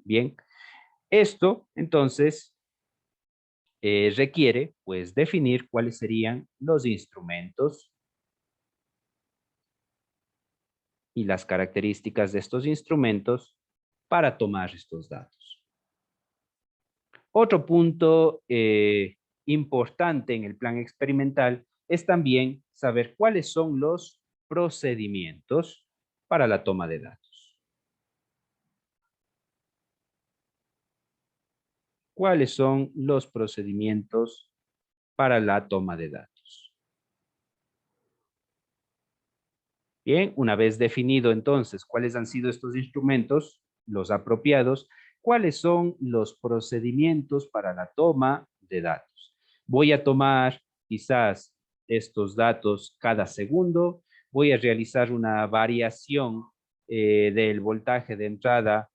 Bien, esto entonces requiere pues definir cuáles serían los instrumentos y las características de estos instrumentos para tomar estos datos. Otro punto importante en el plan experimental es también saber cuáles son los procedimientos para la toma de datos. ¿Cuáles son los procedimientos para la toma de datos? Bien, una vez definido entonces cuáles han sido estos instrumentos, los apropiados, ¿cuáles son los procedimientos para la toma de datos? Voy a tomar quizás estos datos cada segundo, voy a realizar una variación del voltaje de entrada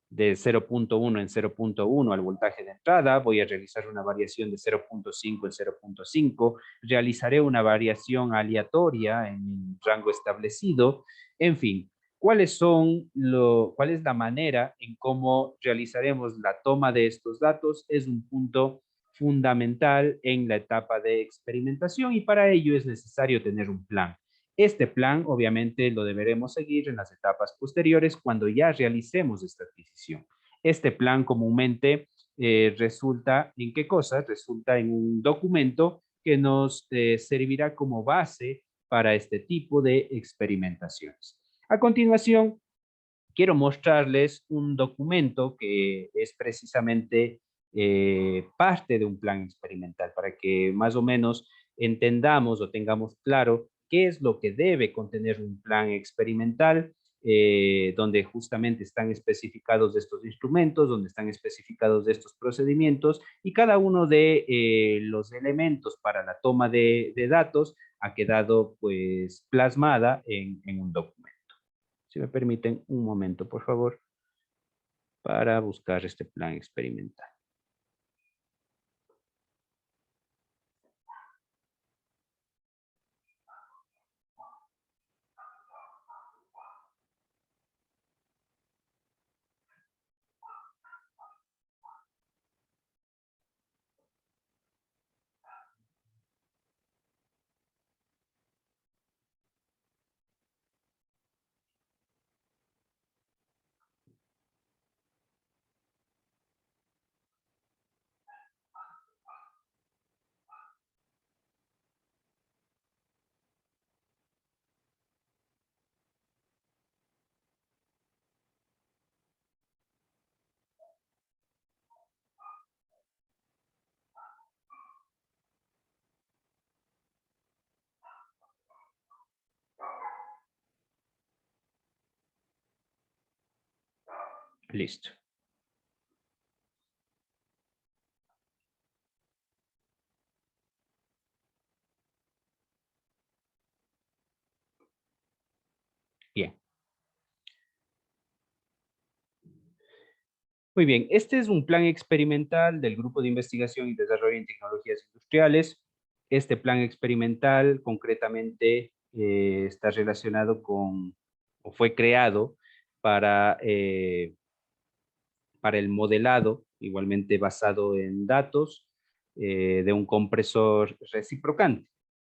de 0.1 en 0.1 al voltaje de entrada, voy a realizar una variación de 0.5 en 0.5, realizaré una variación aleatoria en el rango establecido, en fin, ¿cuál es la manera en cómo realizaremos la toma de estos datos? Es un punto fundamental en la etapa de experimentación y para ello es necesario tener un plan. Este plan, obviamente, lo deberemos seguir en las etapas posteriores cuando ya realicemos esta adquisición. Este plan comúnmente resulta en qué cosa? Resulta en un documento que nos servirá como base para este tipo de experimentaciones. A continuación, quiero mostrarles un documento que es precisamente parte de un plan experimental para que más o menos entendamos o tengamos claro qué es lo que debe contener un plan experimental, donde justamente están especificados estos instrumentos, donde están especificados estos procedimientos y cada uno de los elementos para la toma de datos ha quedado pues plasmada en un documento. Si me permiten un momento, por favor, para buscar este plan experimental. Listo. Muy bien, este es un plan experimental del Grupo de Investigación y Desarrollo en Tecnologías Industriales. Este plan experimental concretamente está relacionado con, o fue creado para el modelado, igualmente basado en datos de un compresor reciprocante.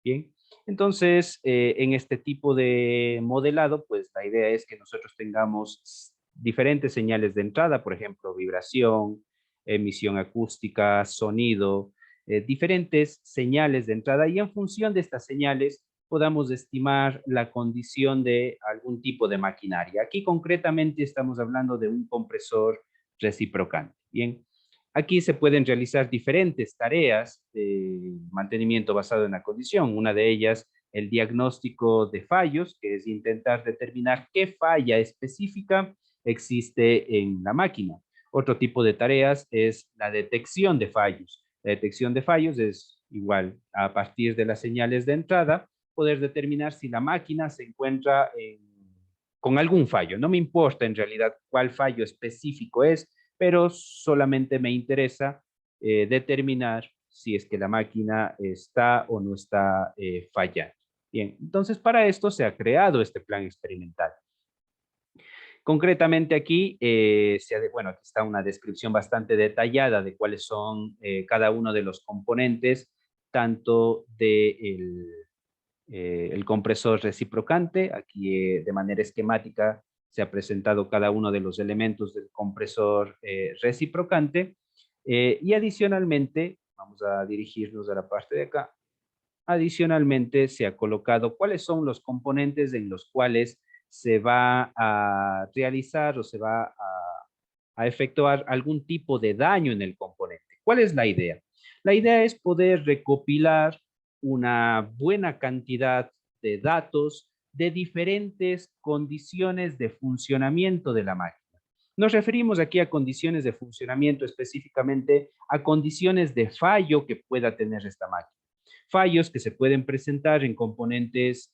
Bien, entonces en este tipo de modelado, pues la idea es que nosotros tengamos diferentes señales de entrada, por ejemplo, vibración, emisión acústica, sonido, diferentes señales de entrada, y en función de estas señales podamos estimar la condición de algún tipo de maquinaria. Aquí concretamente estamos hablando de un compresor reciprocante. Bien, aquí se pueden realizar diferentes tareas de mantenimiento basado en la condición. Una de ellas, el diagnóstico de fallos, que es intentar determinar qué falla específica existe en la máquina. Otro tipo de tareas es la detección de fallos. La detección de fallos es igual, a partir de las señales de entrada, poder determinar si la máquina se encuentra con algún fallo. No me importa en realidad cuál fallo específico es, pero solamente me interesa determinar si es que la máquina está o no está fallando. Bien, entonces para esto se ha creado este plan experimental. Concretamente aquí, bueno, aquí está una descripción bastante detallada de cuáles son cada uno de los componentes, tanto del el compresor reciprocante. Aquí de manera esquemática se ha presentado cada uno de los elementos del compresor reciprocante. Y adicionalmente, vamos a dirigirnos a la parte de acá, adicionalmente se ha colocado cuáles son los componentes en los cuales se va a realizar o se va a efectuar algún tipo de daño en el componente. ¿Cuál es la idea? La idea es poder recopilar una buena cantidad de datos de diferentes condiciones de funcionamiento de la máquina. Nos referimos aquí a condiciones de funcionamiento, específicamente a condiciones de fallo que pueda tener esta máquina. Fallos que se pueden presentar en componentes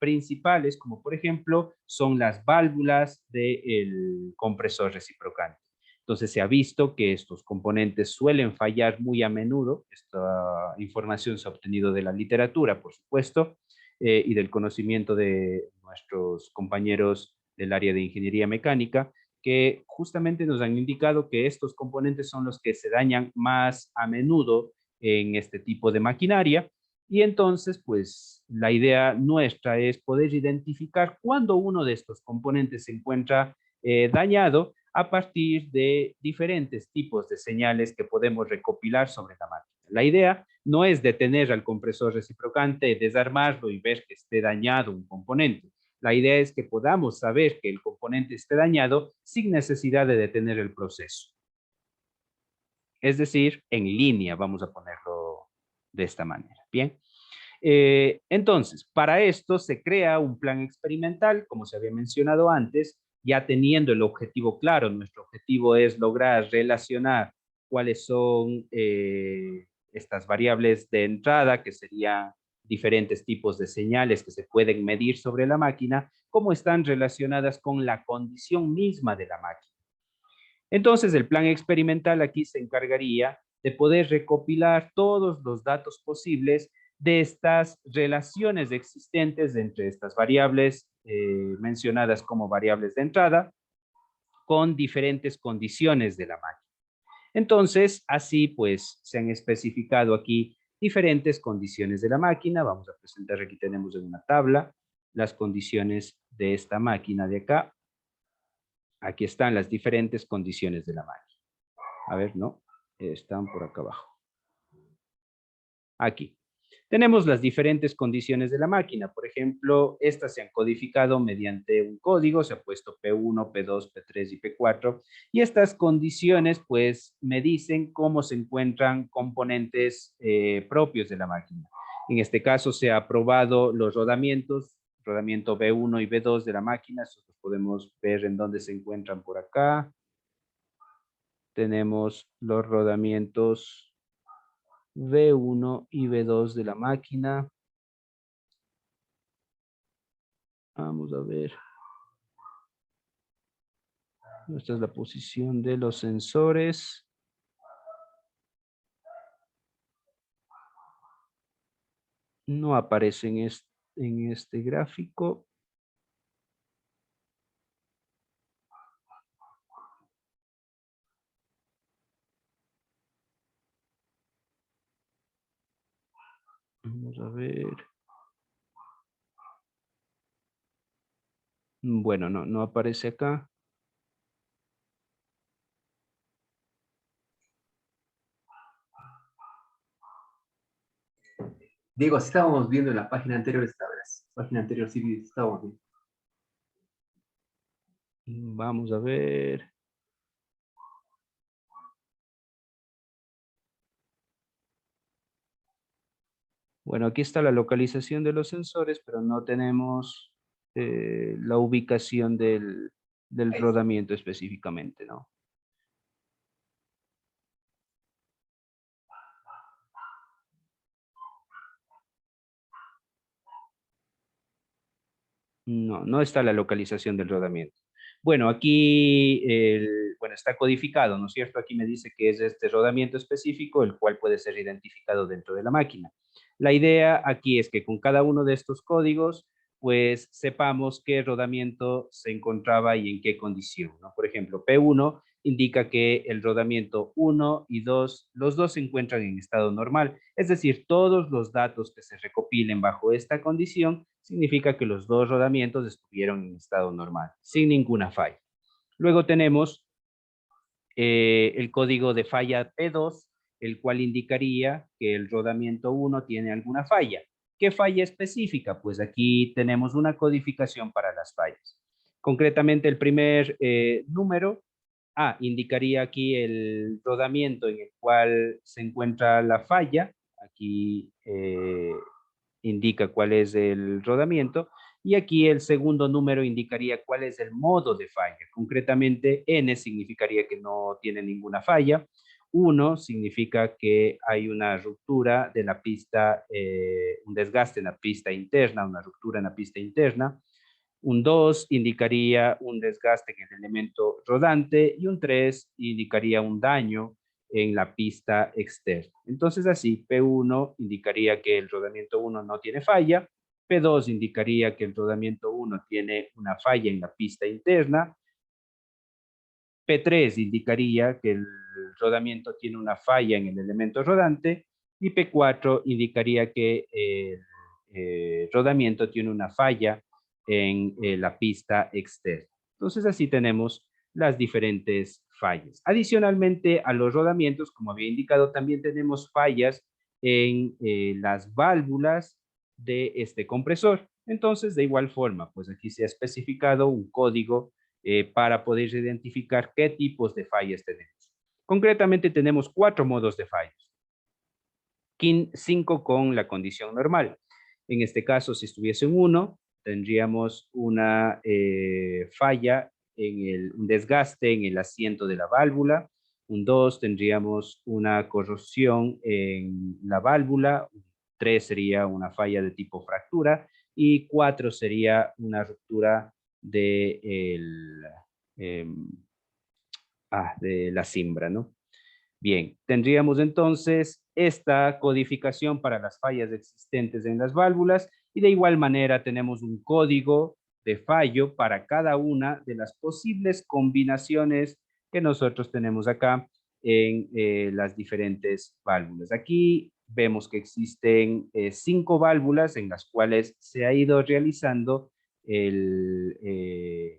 principales, como por ejemplo son las válvulas del compresor reciprocante. Entonces se ha visto que estos componentes suelen fallar muy a menudo. Esta información se ha obtenido de la literatura, por supuesto, y del conocimiento de nuestros compañeros del área de ingeniería mecánica, que justamente nos han indicado que estos componentes son los que se dañan más a menudo en este tipo de maquinaria. Y entonces, pues, la idea nuestra es poder identificar cuándo uno de estos componentes se encuentra dañado a partir de diferentes tipos de señales que podemos recopilar sobre la máquina. La idea no es detener al compresor reciprocante, desarmarlo y ver que esté dañado un componente. La idea es que podamos saber que el componente esté dañado sin necesidad de detener el proceso. Es decir, en línea, vamos a ponerlo de esta manera. Bien. Entonces, para esto se crea un plan experimental, como se había mencionado antes, ya teniendo el objetivo claro. Nuestro objetivo es lograr relacionar cuáles son estas variables de entrada, que serían diferentes tipos de señales que se pueden medir sobre la máquina, cómo están relacionadas con la condición misma de la máquina. Entonces, el plan experimental aquí se encargaría de poder recopilar todos los datos posibles de estas relaciones existentes entre estas variables mencionadas como variables de entrada con diferentes condiciones de la máquina. Entonces, así pues se han especificado aquí diferentes condiciones de la máquina. Vamos a presentar, aquí tenemos en una tabla las condiciones de esta máquina de acá. Aquí están las diferentes condiciones de la máquina. A ver, no, están por acá abajo. Aquí. Tenemos las diferentes condiciones de la máquina. Por ejemplo, estas se han codificado mediante un código, se ha puesto P1, P2, P3 y P4. Y estas condiciones, pues, me dicen cómo se encuentran componentes propios de la máquina. En este caso, se ha probado los rodamientos, rodamiento B1 y B2 de la máquina. Nosotros podemos ver en dónde se encuentran por acá. Tenemos los rodamientos V1 y V2 de la máquina. Vamos a ver. Esta es la posición de los sensores. No aparece en este gráfico. Vamos a ver. Bueno, no aparece acá. Diego, si estábamos viendo en la página anterior, esta vez. Página anterior sí estábamos viendo. Vamos a ver. Bueno, aquí está la localización de los sensores, pero no tenemos la ubicación del rodamiento específicamente, ¿no? No está la localización del rodamiento. Bueno, aquí bueno, está codificado, ¿no es cierto? Aquí me dice que es este rodamiento específico, el cual puede ser identificado dentro de la máquina. La idea aquí es que con cada uno de estos códigos, pues sepamos qué rodamiento se encontraba y en qué condición, ¿no? Por ejemplo, P1 indica que el rodamiento 1 y 2, los dos se encuentran en estado normal. Es decir, todos los datos que se recopilen bajo esta condición significa que los dos rodamientos estuvieron en estado normal, sin ninguna falla. Luego tenemos el código de falla P2, el cual indicaría que el rodamiento 1 tiene alguna falla. ¿Qué falla específica? Pues aquí tenemos una codificación para las fallas. Concretamente, el primer número indicaría aquí el rodamiento en el cual se encuentra la falla. Aquí indica cuál es el rodamiento. Y aquí el segundo número indicaría cuál es el modo de falla. Concretamente, N significaría que no tiene ninguna falla. 1 significa que hay una ruptura de la pista, un desgaste en la pista interna, una ruptura en la pista interna. Un 2 indicaría un desgaste en el elemento rodante y un 3 indicaría un daño en la pista externa. Entonces así, P1 indicaría que el rodamiento 1 no tiene falla, P2 indicaría que el rodamiento 1 tiene una falla en la pista interna, P3 indicaría que el rodamiento tiene una falla en el elemento rodante y P4 indicaría que el rodamiento tiene una falla en la pista externa. Entonces así tenemos las diferentes fallas. Adicionalmente a los rodamientos, como había indicado, también tenemos fallas en las válvulas de este compresor. Entonces, de igual forma, pues aquí se ha especificado un código para poder identificar qué tipos de fallas tenemos. Concretamente tenemos 4 modos de fallas. 5 con la condición normal. En este caso, si estuviese en 1, tendríamos una falla un desgaste en el asiento de la válvula. Un 2 tendríamos una corrosión en la válvula. 3 sería una falla de tipo fractura y 4 sería una ruptura de la cimbra, ¿no? Bien, tendríamos entonces esta codificación para las fallas existentes en las válvulas y de igual manera tenemos un código de fallo para cada una de las posibles combinaciones que nosotros tenemos acá en las diferentes válvulas. Aquí vemos que existen 5 válvulas en las cuales se ha ido realizando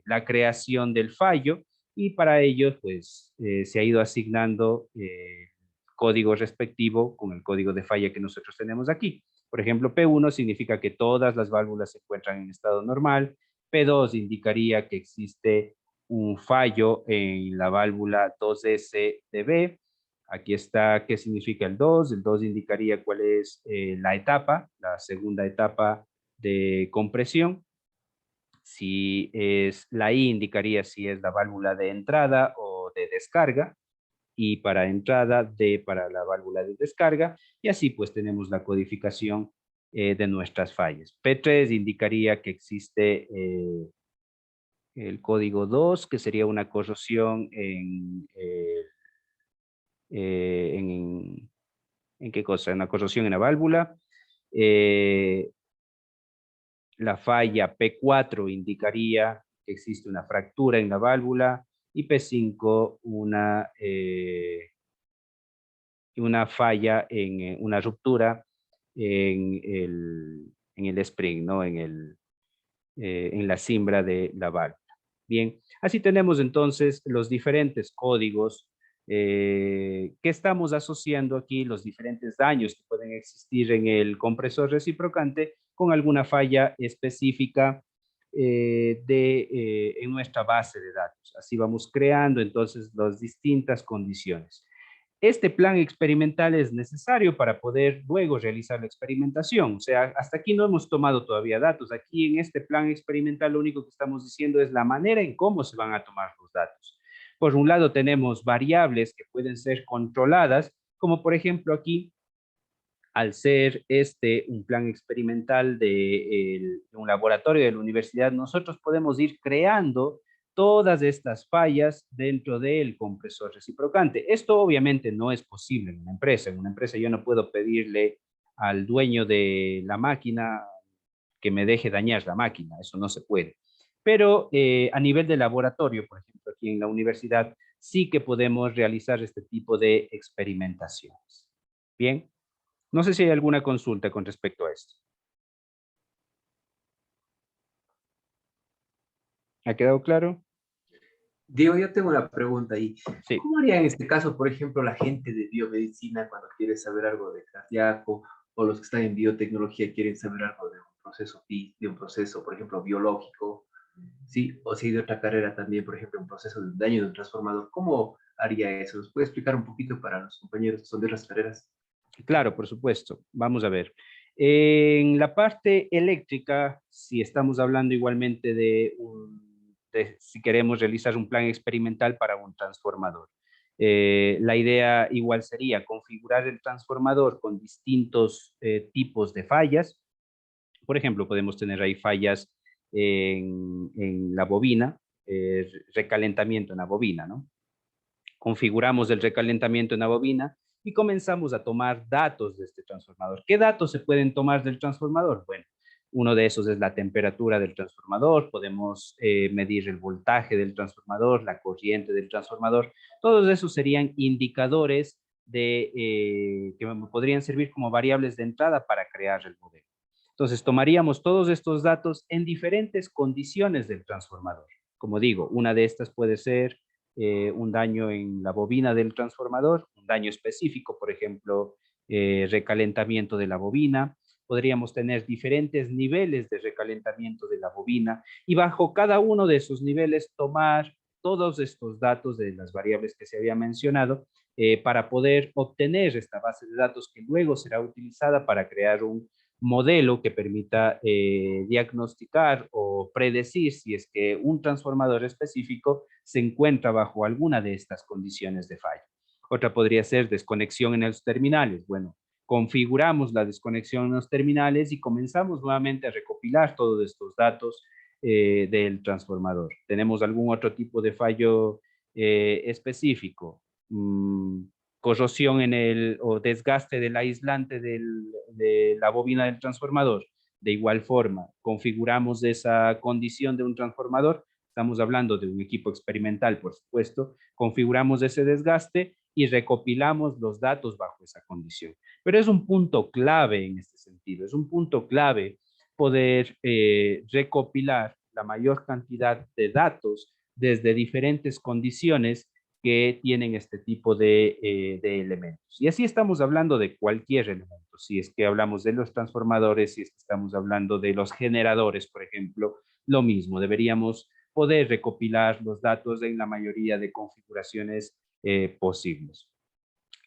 la creación del fallo y para ello pues se ha ido asignando código respectivo con el código de falla que nosotros tenemos aquí. Por ejemplo, P1 significa que todas las válvulas se encuentran en estado normal, P2 indicaría que existe un fallo en la válvula 2S-DB. Aquí está qué significa el 2. El 2 indicaría cuál es la etapa, la segunda etapa de compresión. Si es la I indicaría si es la válvula de entrada o de descarga. Y para entrada, D para la válvula de descarga. Y así pues tenemos la codificación de nuestras fallas. P3 indicaría que existe el código 2, que sería una corrosión ¿en qué cosa? Una corrosión en la válvula. La falla P4 indicaría que existe una fractura en la válvula y P5 una falla una ruptura en el spring, ¿no? En la cimbra de la válvula. Bien, así tenemos entonces los diferentes códigos que estamos asociando aquí, los diferentes daños que pueden existir en el compresor reciprocante con alguna falla específica en nuestra base de datos. Así vamos creando entonces las distintas condiciones. Este plan experimental es necesario para poder luego realizar la experimentación. O sea, hasta aquí no hemos tomado todavía datos. Aquí en este plan experimental lo único que estamos diciendo es la manera en cómo se van a tomar los datos. Por un lado tenemos variables que pueden ser controladas, como por ejemplo aquí, al ser un plan experimental de un laboratorio de la universidad, nosotros podemos ir creando todas estas fallas dentro del compresor reciprocante. Esto obviamente no es posible en una empresa. En una empresa yo no puedo pedirle al dueño de la máquina que me deje dañar la máquina. Eso no se puede. Pero a nivel de laboratorio, por ejemplo, aquí en la universidad, sí que podemos realizar este tipo de experimentaciones. Bien. No sé si hay alguna consulta con respecto a esto. ¿Ha quedado claro? Diego, yo tengo una pregunta ahí. Sí. ¿Cómo haría en este caso, por ejemplo, la gente de biomedicina cuando quiere saber algo de cardíaco, o los que están en biotecnología quieren saber algo de un proceso, por ejemplo, biológico? Sí, o si de otra carrera también, por ejemplo, un proceso de daño de un transformador. ¿Cómo haría eso? ¿Nos puede explicar un poquito para los compañeros que son de las carreras? Claro, por supuesto. Vamos a ver. En la parte eléctrica, si estamos hablando igualmente de si queremos realizar un plan experimental para un transformador. La idea igual sería configurar el transformador con distintos tipos de fallas. Por ejemplo, podemos tener ahí fallas en la bobina, recalentamiento en la bobina, ¿no? Configuramos el recalentamiento en la bobina y comenzamos a tomar datos de este transformador. ¿Qué datos se pueden tomar del transformador? Bueno, uno de esos es la temperatura del transformador, podemos medir el voltaje del transformador, la corriente del transformador. Todos esos serían indicadores que podrían servir como variables de entrada para crear el modelo. Entonces, tomaríamos todos estos datos en diferentes condiciones del transformador. Como digo, una de estas puede ser un daño en la bobina del transformador, un daño específico, por ejemplo, recalentamiento de la bobina. Podríamos tener diferentes niveles de recalentamiento de la bobina y bajo cada uno de esos niveles tomar todos estos datos de las variables que se había mencionado para poder obtener esta base de datos que luego será utilizada para crear un modelo que permita diagnosticar o predecir si es que un transformador específico se encuentra bajo alguna de estas condiciones de falla. Otra podría ser desconexión en los terminales. Bueno, configuramos la desconexión en los terminales y comenzamos nuevamente a recopilar todos estos datos del transformador. ¿Tenemos algún otro tipo de fallo específico? Corrosión o desgaste del aislante de la bobina del transformador. De igual forma, configuramos esa condición de un transformador, estamos hablando de un equipo experimental, por supuesto, configuramos ese desgaste y recopilamos los datos bajo esa condición. Pero es un punto clave en este sentido, es un punto clave poder recopilar la mayor cantidad de datos desde diferentes condiciones que tienen este tipo de elementos. Y así estamos hablando de cualquier elemento. Si es que hablamos de los transformadores, si es que estamos hablando de los generadores, por ejemplo, lo mismo. Deberíamos poder recopilar los datos en la mayoría de configuraciones posibles.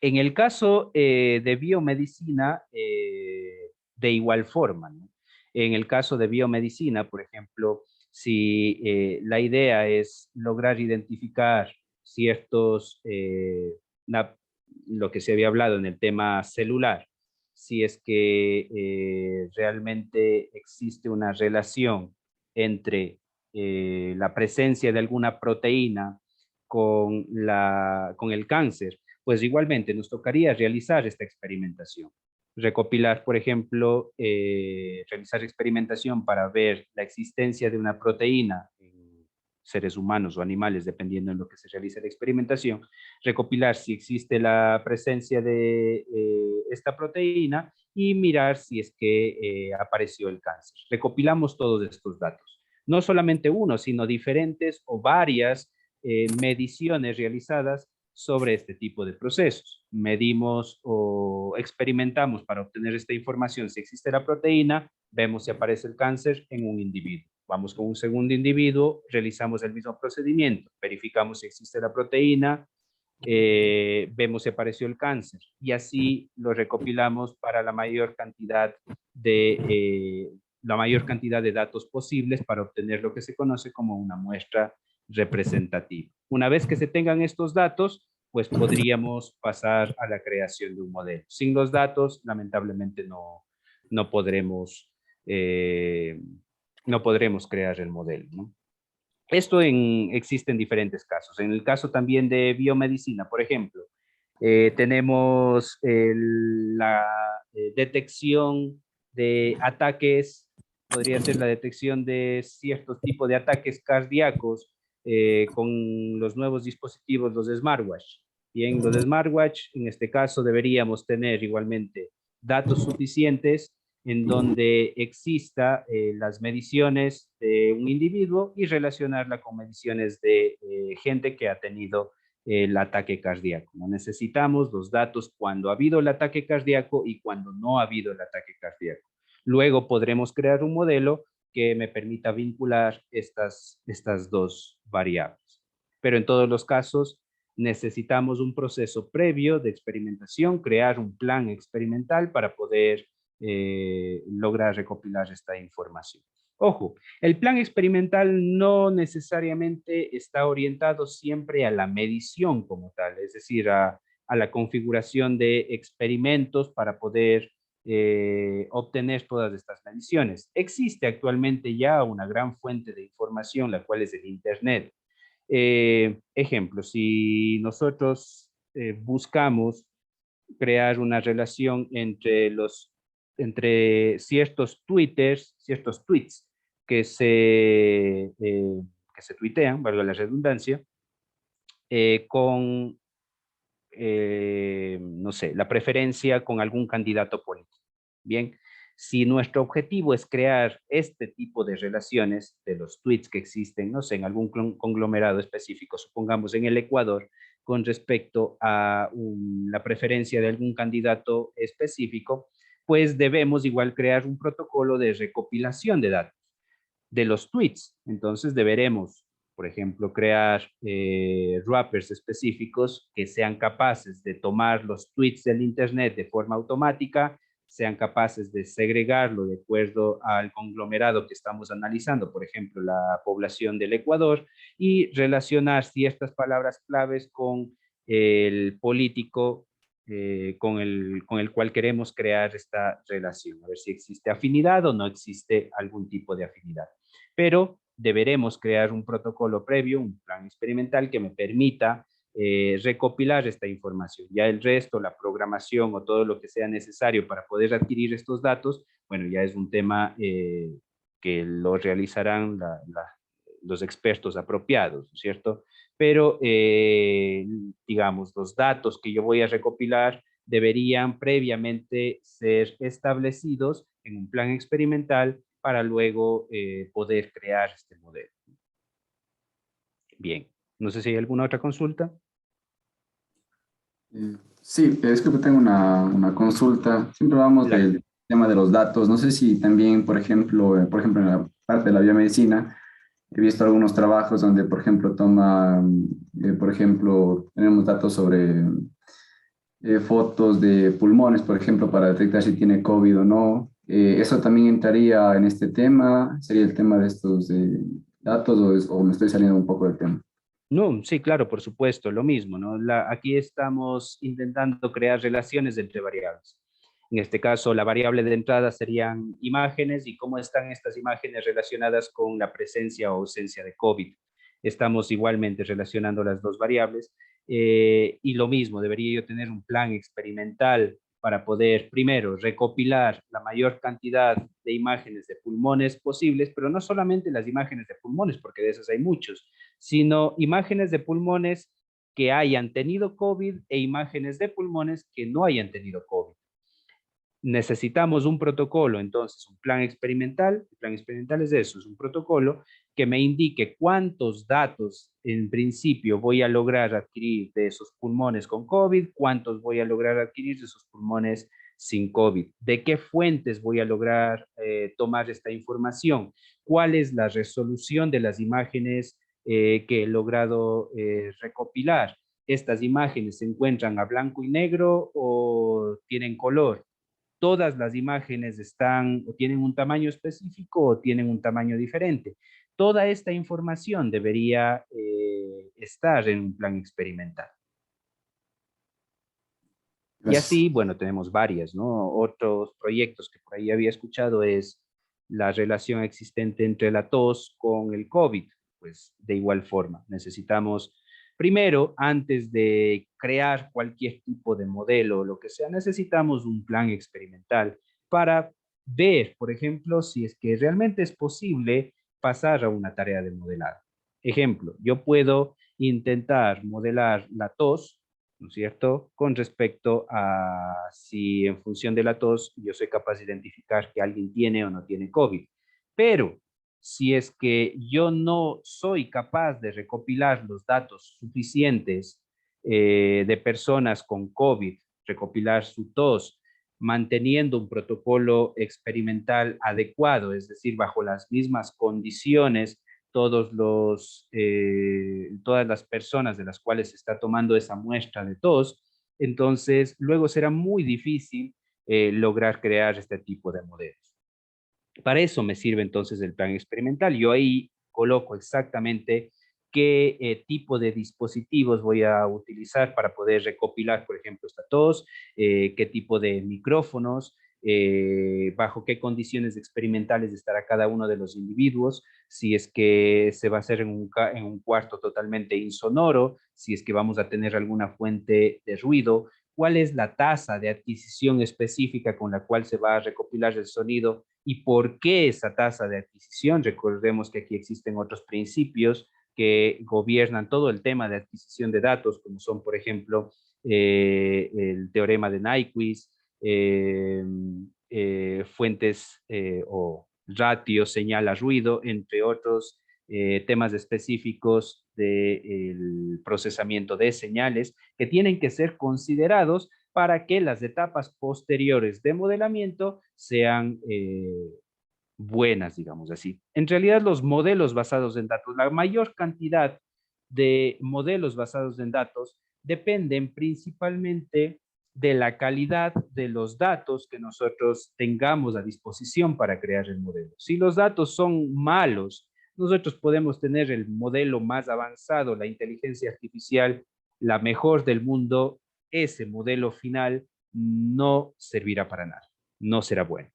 En el caso de biomedicina, de igual forma, ¿no? En el caso de biomedicina, por ejemplo, si la idea es lograr identificar ciertos, lo que se había hablado en el tema celular, si es que realmente existe una relación entre la presencia de alguna proteína con el cáncer, pues igualmente nos tocaría realizar esta experimentación. Recopilar, por ejemplo, realizar experimentación para ver la existencia de una proteína en seres humanos o animales, dependiendo en lo que se realice la experimentación, recopilar si existe la presencia de esta proteína y mirar si es que apareció el cáncer. Recopilamos todos estos datos. No solamente uno, sino diferentes o varias mediciones realizadas sobre este tipo de procesos. Medimos o experimentamos para obtener esta información si existe la proteína, vemos si aparece el cáncer en un individuo. Vamos con un segundo individuo, realizamos el mismo procedimiento, verificamos si existe la proteína, vemos si apareció el cáncer y así lo recopilamos para la mayor cantidad de datos posibles para obtener lo que se conoce como una muestra representativa. Una vez que se tengan estos datos, pues podríamos pasar a la creación de un modelo. Sin los datos, lamentablemente no podremos crear el modelo, ¿no? Esto existe en diferentes casos. En el caso también de biomedicina, por ejemplo, tenemos la detección de ataques, podría ser la detección de ciertos tipos de ataques cardíacos con los nuevos dispositivos, los smartwatch. Bien, los smartwatch, en este caso deberíamos tener igualmente datos suficientes en donde exista las mediciones de un individuo y relacionarla con mediciones de gente que ha tenido el ataque cardíaco. No necesitamos los datos cuando ha habido el ataque cardíaco y cuando no ha habido el ataque cardíaco. Luego podremos crear un modelo que me permita vincular estas dos variables. Pero en todos los casos necesitamos un proceso previo de experimentación, crear un plan experimental para poder lograr recopilar esta información. Ojo, el plan experimental no necesariamente está orientado siempre a la medición como tal, es decir, a la configuración de experimentos para poder obtener todas estas mediciones. Existe actualmente ya una gran fuente de información, la cual es el Internet. Ejemplo, si nosotros buscamos crear una relación entre ciertos tweets que se tuitean, valga la redundancia, con no sé, la preferencia con algún candidato político. Bien, si nuestro objetivo es crear este tipo de relaciones de los tweets que existen, no sé, en algún conglomerado específico, supongamos en el Ecuador, con respecto a la preferencia de algún candidato específico, pues debemos igual crear un protocolo de recopilación de datos de los tweets. Entonces deberemos, por ejemplo, crear wrappers específicos que sean capaces de tomar los tweets del Internet de forma automática, sean capaces de segregarlo de acuerdo al conglomerado que estamos analizando, por ejemplo, la población del Ecuador, y relacionar ciertas palabras claves con el político con el cual queremos crear esta relación, a ver si existe afinidad o no existe algún tipo de afinidad. Pero deberemos crear un protocolo previo, un plan experimental que me permita recopilar esta información. Ya el resto, la programación o todo lo que sea necesario para poder adquirir estos datos, bueno, ya es un tema que lo realizarán los expertos apropiados, ¿cierto? Pero, digamos, los datos que yo voy a recopilar deberían previamente ser establecidos en un plan experimental para luego poder crear este modelo. Bien, no sé si hay alguna otra consulta. Sí, es que tengo una consulta. Siempre hablamos del tema de los datos. No sé si también, por ejemplo, en la parte de la biomedicina, he visto algunos trabajos donde, por ejemplo, tenemos datos sobre fotos de pulmones, por ejemplo, para detectar si tiene COVID o no. ¿Eso también entraría en este tema? ¿Sería el tema de estos datos o me estoy saliendo un poco del tema? No, sí, claro, por supuesto, lo mismo, ¿no? Aquí estamos intentando crear relaciones entre variables. En este caso, la variable de entrada serían imágenes y cómo están estas imágenes relacionadas con la presencia o ausencia de COVID. Estamos igualmente relacionando las dos variables y lo mismo, debería yo tener un plan experimental para poder, primero, recopilar la mayor cantidad de imágenes de pulmones posibles, pero no solamente las imágenes de pulmones, porque de esas hay muchos, sino imágenes de pulmones que hayan tenido COVID e imágenes de pulmones que no hayan tenido COVID. Necesitamos un protocolo, entonces un plan experimental. El plan experimental es eso, es un protocolo que me indique cuántos datos en principio voy a lograr adquirir de esos pulmones con COVID, cuántos voy a lograr adquirir de esos pulmones sin COVID, de qué fuentes voy a lograr tomar esta información, cuál es la resolución de las imágenes que he logrado recopilar. ¿Estas imágenes se encuentran a blanco y negro o tienen color? Todas las imágenes están o tienen un tamaño específico o tienen un tamaño diferente. Toda esta información debería estar en un plan experimental. Y así, bueno, tenemos varias, ¿no? Otros proyectos que por ahí había escuchado es la relación existente entre la tos con el COVID. Pues de igual forma, necesitamos primero, antes de crear cualquier tipo de modelo o lo que sea, necesitamos un plan experimental para ver, por ejemplo, si es que realmente es posible pasar a una tarea de modelado. Ejemplo, yo puedo intentar modelar la tos, ¿no es cierto?, con respecto a si en función de la tos yo soy capaz de identificar que alguien tiene o no tiene COVID. Pero si es que yo no soy capaz de recopilar los datos suficientes de personas con COVID, recopilar su tos, manteniendo un protocolo experimental adecuado, es decir, bajo las mismas condiciones, todas las personas de las cuales se está tomando esa muestra de tos, entonces luego será muy difícil lograr crear este tipo de modelos. Para eso me sirve entonces el plan experimental. Yo ahí coloco exactamente qué tipo de dispositivos voy a utilizar para poder recopilar, por ejemplo, esta tos, qué tipo de micrófonos, bajo qué condiciones experimentales estará cada uno de los individuos, si es que se va a hacer en un cuarto totalmente insonoro, si es que vamos a tener alguna fuente de ruido, cuál es la tasa de adquisición específica con la cual se va a recopilar el sonido y por qué esa tasa de adquisición. Recordemos que aquí existen otros principios que gobiernan todo el tema de adquisición de datos, como son, por ejemplo, el teorema de Nyquist, fuentes o ratio, señal a ruido, entre otros temas específicos del procesamiento de señales que tienen que ser considerados para que las etapas posteriores de modelamiento sean buenas, digamos así. En realidad, los modelos basados en datos, la mayor cantidad de modelos basados en datos dependen principalmente de la calidad de los datos que nosotros tengamos a disposición para crear el modelo. Si los datos son malos, nosotros podemos tener el modelo más avanzado, la inteligencia artificial, la mejor del mundo, ese modelo final no servirá para nada, no será bueno.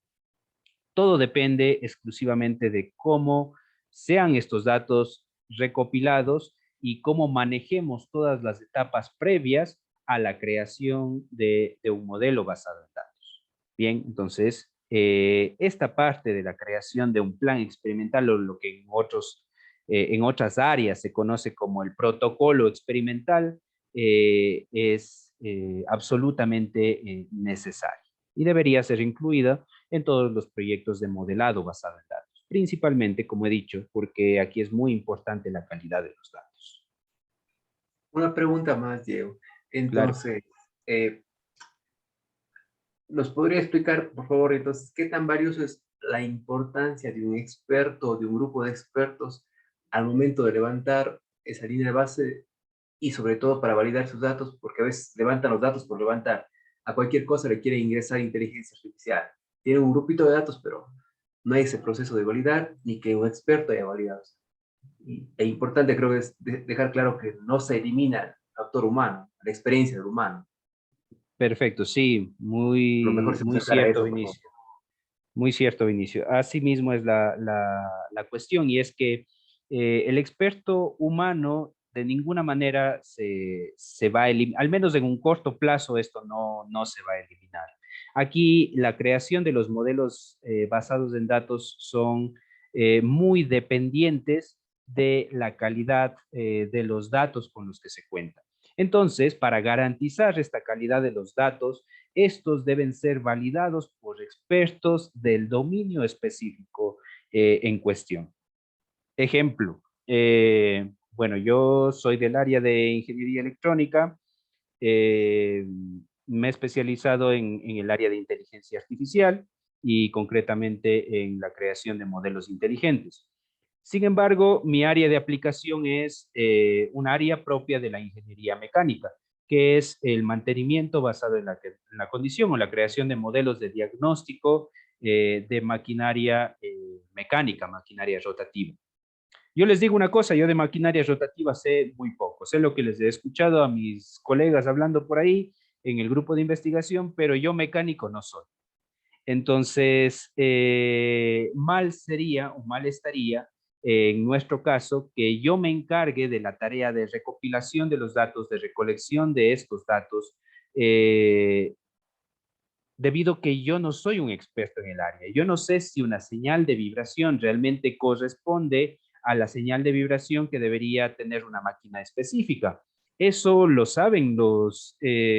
Todo depende exclusivamente de cómo sean estos datos recopilados y cómo manejemos todas las etapas previas a la creación de un modelo basado en datos. Bien, entonces, esta parte de la creación de un plan experimental, o lo que en otras áreas se conoce como el protocolo experimental, es absolutamente necesaria y debería ser incluida en todos los proyectos de modelado basado en datos, principalmente, como he dicho, porque aquí es muy importante la calidad de los datos. Una pregunta más, Diego. Entonces, claro. ¿Nos podría explicar, por favor, entonces, qué tan valioso es la importancia de un experto o de un grupo de expertos al momento de levantar esa línea de base y sobre todo para validar sus datos? Porque a veces levantan los datos por levantar. A cualquier cosa le quiere ingresar inteligencia artificial. Tiene un grupito de datos, pero no hay ese proceso de validar ni que un experto haya validado. E importante creo que es dejar claro que no se elimina el factor humano, la experiencia del humano. Perfecto, sí, muy, Lo mejor se muy acercara a cierto, eso, por favor. Vinicio. Muy cierto, Vinicio. Así mismo es la cuestión, y es que el experto humano de ninguna manera se va a eliminar, al menos en un corto plazo esto no se va a eliminar. Aquí la creación de los modelos basados en datos son muy dependientes de la calidad de los datos con los que se cuenta. Entonces, para garantizar esta calidad de los datos, estos deben ser validados por expertos del dominio específico en cuestión. Ejemplo, bueno, yo soy del área de ingeniería electrónica, me he especializado en el área de inteligencia artificial y concretamente en la creación de modelos inteligentes. Sin embargo, mi área de aplicación es un área propia de la ingeniería mecánica, que es el mantenimiento basado en la condición o la creación de modelos de diagnóstico de maquinaria mecánica, maquinaria rotativa. Yo les digo una cosa, yo de maquinaria rotativa sé muy poco, sé lo que les he escuchado a mis colegas hablando por ahí en el grupo de investigación, pero yo mecánico no soy. Entonces, mal sería o mal estaría en nuestro caso que yo me encargue de la tarea de recopilación de los datos, de recolección de estos datos, debido que yo no soy un experto en el área. Yo no sé si una señal de vibración realmente corresponde a la señal de vibración que debería tener una máquina específica. Eso lo saben los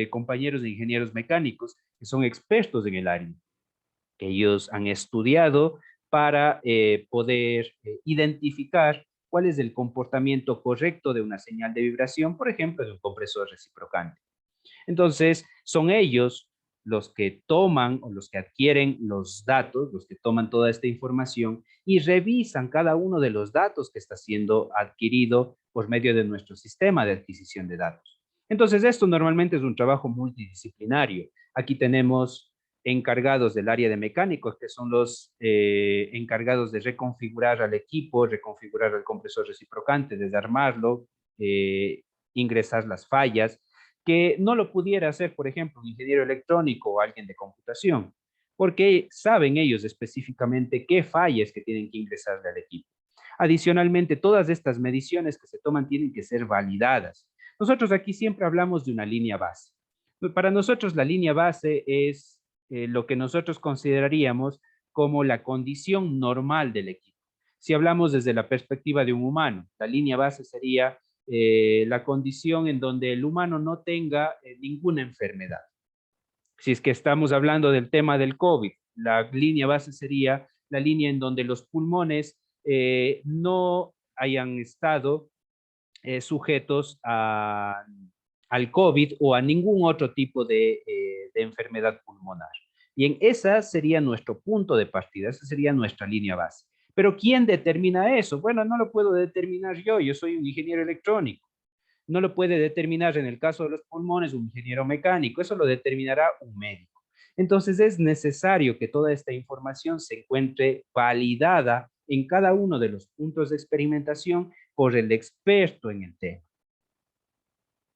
compañeros de ingenieros mecánicos que son expertos en el área. Ellos han estudiado para poder identificar cuál es el comportamiento correcto de una señal de vibración, por ejemplo, de un compresor reciprocante. Entonces, son ellos los que toman o los que adquieren los datos, los que toman toda esta información y revisan cada uno de los datos que está siendo adquirido por medio de nuestro sistema de adquisición de datos. Entonces, esto normalmente es un trabajo multidisciplinario. Aquí tenemos encargados del área de mecánicos, que son los encargados de reconfigurar al equipo, reconfigurar al compresor reciprocante, desarmarlo, ingresar las fallas, que no lo pudiera hacer, por ejemplo, un ingeniero electrónico o alguien de computación, porque saben ellos específicamente qué fallas que tienen que ingresarle al equipo. Adicionalmente, todas estas mediciones que se toman tienen que ser validadas. Nosotros aquí siempre hablamos de una línea base. Para nosotros la línea base es lo que nosotros consideraríamos como la condición normal del equipo. Si hablamos desde la perspectiva de un humano, la línea base sería la condición en donde el humano no tenga ninguna enfermedad. Si es que estamos hablando del tema del COVID, la línea base sería la línea en donde los pulmones no hayan estado sujetos al COVID o a ningún otro tipo de enfermedad pulmonar. Y en esa sería nuestro punto de partida, esa sería nuestra línea base. Pero ¿quién determina eso? Bueno, no lo puedo determinar yo soy un ingeniero electrónico. No lo puede determinar en el caso de los pulmones un ingeniero mecánico, eso lo determinará un médico. Entonces es necesario que toda esta información se encuentre validada en cada uno de los puntos de experimentación por el experto en el tema.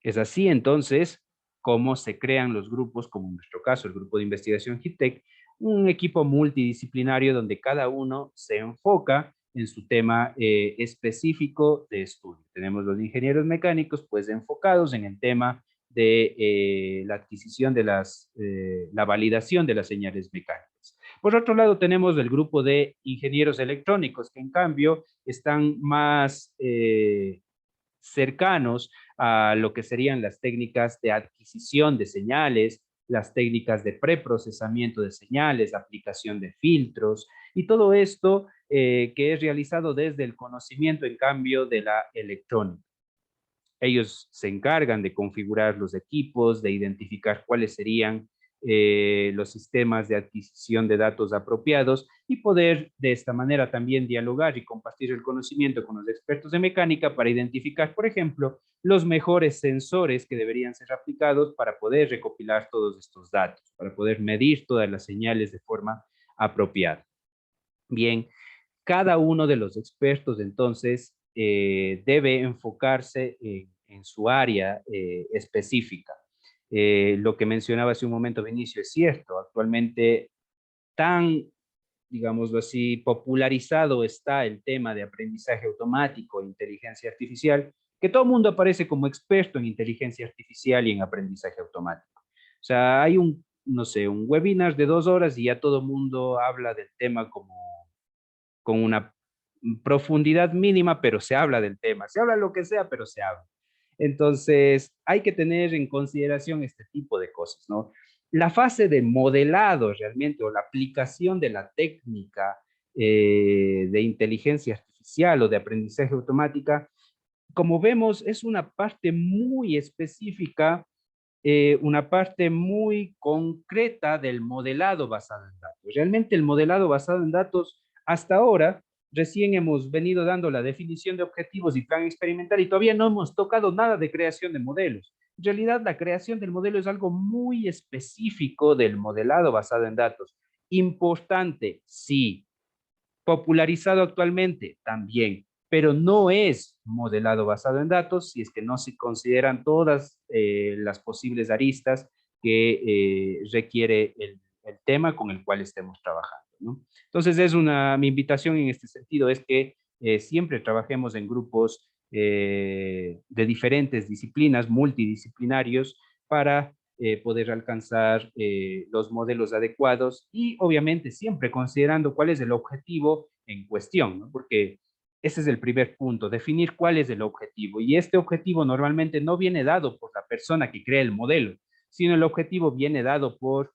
Es así entonces como se crean los grupos, como en nuestro caso el grupo de investigación HITEC, un equipo multidisciplinario donde cada uno se enfoca en su tema específico de estudio. Tenemos los ingenieros mecánicos pues enfocados en el tema de la adquisición de la validación de las señales mecánicas. Por otro lado tenemos el grupo de ingenieros electrónicos que en cambio están más cercanos a lo que serían las técnicas de adquisición de señales, las técnicas de preprocesamiento de señales, aplicación de filtros y todo esto que es realizado desde el conocimiento en cambio de la electrónica. Ellos se encargan de configurar los equipos, de identificar cuáles serían los sistemas de adquisición de datos apropiados y poder de esta manera también dialogar y compartir el conocimiento con los expertos de mecánica para identificar, por ejemplo, los mejores sensores que deberían ser aplicados para poder recopilar todos estos datos, para poder medir todas las señales de forma apropiada. Bien, cada uno de los expertos entonces debe enfocarse en su área específica. Lo que mencionaba hace un momento Vinicio es cierto. Actualmente tan, digámoslo así, popularizado está el tema de aprendizaje automático e inteligencia artificial, que todo el mundo aparece como experto en inteligencia artificial y en aprendizaje automático. O sea, hay un, no sé, un webinar de 2 horas y ya todo el mundo habla del tema como con una profundidad mínima, pero se habla del tema. Se habla lo que sea, pero se habla. Entonces, hay que tener en consideración este tipo de cosas, ¿no? La fase de modelado realmente, o la aplicación de la técnica de inteligencia artificial o de aprendizaje automática, como vemos, es una parte muy específica, una parte muy concreta del modelado basado en datos. Realmente el modelado basado en datos, hasta ahora, recién hemos venido dando la definición de objetivos y plan experimental y todavía no hemos tocado nada de creación de modelos. En realidad, la creación del modelo es algo muy específico del modelado basado en datos. Importante, sí. Popularizado actualmente, también, pero no es modelado basado en datos si es que no se consideran todas las posibles aristas que requiere el tema con el cual estemos trabajando, ¿no? Entonces, mi invitación en este sentido es que siempre trabajemos en grupos de diferentes disciplinas, multidisciplinarios, para poder alcanzar los modelos adecuados y obviamente siempre considerando cuál es el objetivo en cuestión, ¿no? Porque ese es el primer punto, definir cuál es el objetivo. Y este objetivo normalmente no viene dado por la persona que crea el modelo, sino el objetivo viene dado por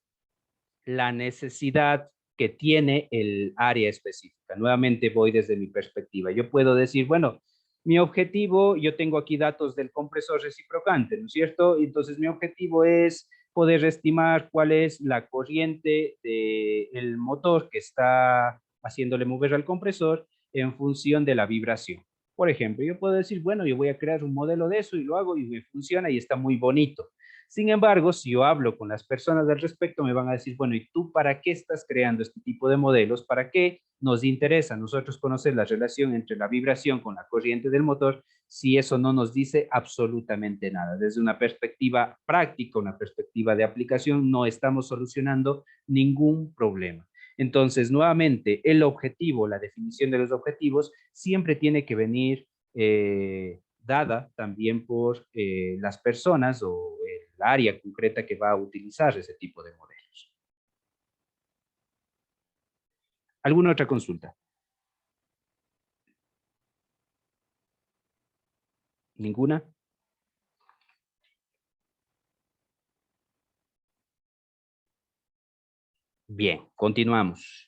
la necesidad que tiene el área específica. Nuevamente voy desde mi perspectiva. Yo puedo decir, bueno, mi objetivo, yo tengo aquí datos del compresor reciprocante, ¿no es cierto? Entonces mi objetivo es poder estimar cuál es la corriente del motor que está haciéndole mover al compresor en función de la vibración. Por ejemplo, yo puedo decir, bueno, yo voy a crear un modelo de eso y lo hago y me funciona y está muy bonito. Sin embargo, si yo hablo con las personas al respecto, me van a decir, bueno, ¿y tú para qué estás creando este tipo de modelos? ¿Para qué nos interesa a nosotros conocer la relación entre la vibración con la corriente del motor si eso no nos dice absolutamente nada? Desde una perspectiva práctica, una perspectiva de aplicación, no estamos solucionando ningún problema. Entonces, nuevamente, el objetivo, la definición de los objetivos, siempre tiene que venir dada también por las personas o el área concreta que va a utilizar ese tipo de modelos. ¿Alguna otra consulta? ¿Ninguna? Bien, continuamos.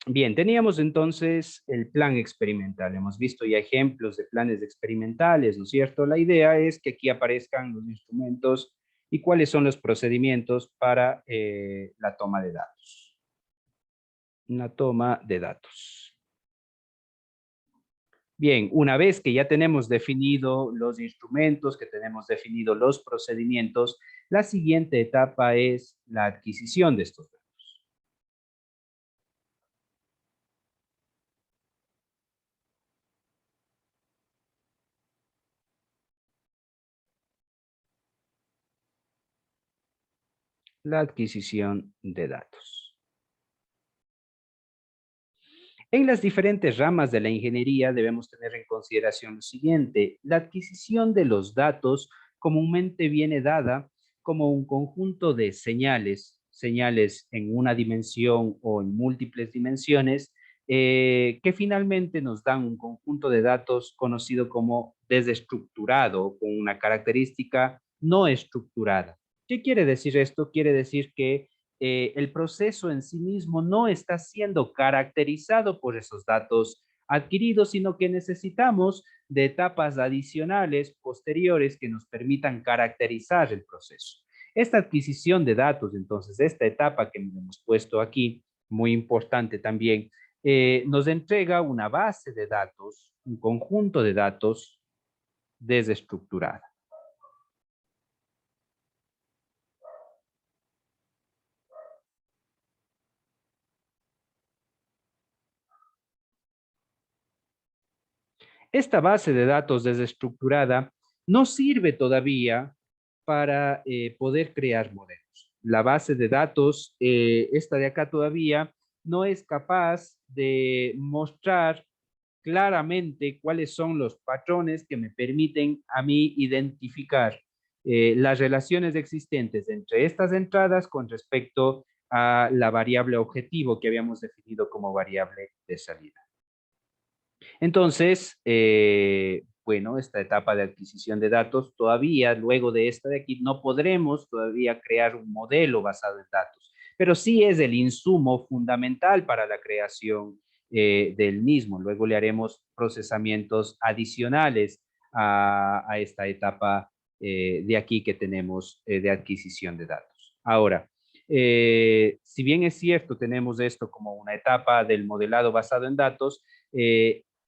Bien, teníamos entonces el plan experimental. Hemos visto ya ejemplos de planes experimentales, ¿no es cierto? La idea es que aquí aparezcan los instrumentos y cuáles son los procedimientos para la toma de datos. Una toma de datos. Bien, una vez que ya tenemos definido los instrumentos, que tenemos definido los procedimientos, la siguiente etapa es la adquisición de estos datos. La adquisición de datos. En las diferentes ramas de la ingeniería debemos tener en consideración lo siguiente: la adquisición de los datos comúnmente viene dada como un conjunto de señales en una dimensión o en múltiples dimensiones, que finalmente nos dan un conjunto de datos conocido como desestructurado, con una característica no estructurada. ¿Qué quiere decir esto? Quiere decir que el proceso en sí mismo no está siendo caracterizado por esos datos adquiridos, sino que necesitamos de etapas adicionales posteriores que nos permitan caracterizar el proceso. Esta adquisición de datos, entonces, esta etapa que hemos puesto aquí, muy importante también, nos entrega una base de datos, un conjunto de datos desestructurada. Esta base de datos desestructurada no sirve todavía para poder crear modelos. La base de datos, esta de acá todavía, no es capaz de mostrar claramente cuáles son los patrones que me permiten a mí identificar las relaciones existentes entre estas entradas con respecto a la variable objetivo que habíamos definido como variable de salida. Entonces, bueno, esta etapa de adquisición de datos, todavía, luego de esta de aquí, no podremos todavía crear un modelo basado en datos, pero sí es el insumo fundamental para la creación del mismo. Luego le haremos procesamientos adicionales a esta etapa de aquí que tenemos de adquisición de datos. Ahora, si bien es cierto, tenemos esto como una etapa del modelado basado en datos,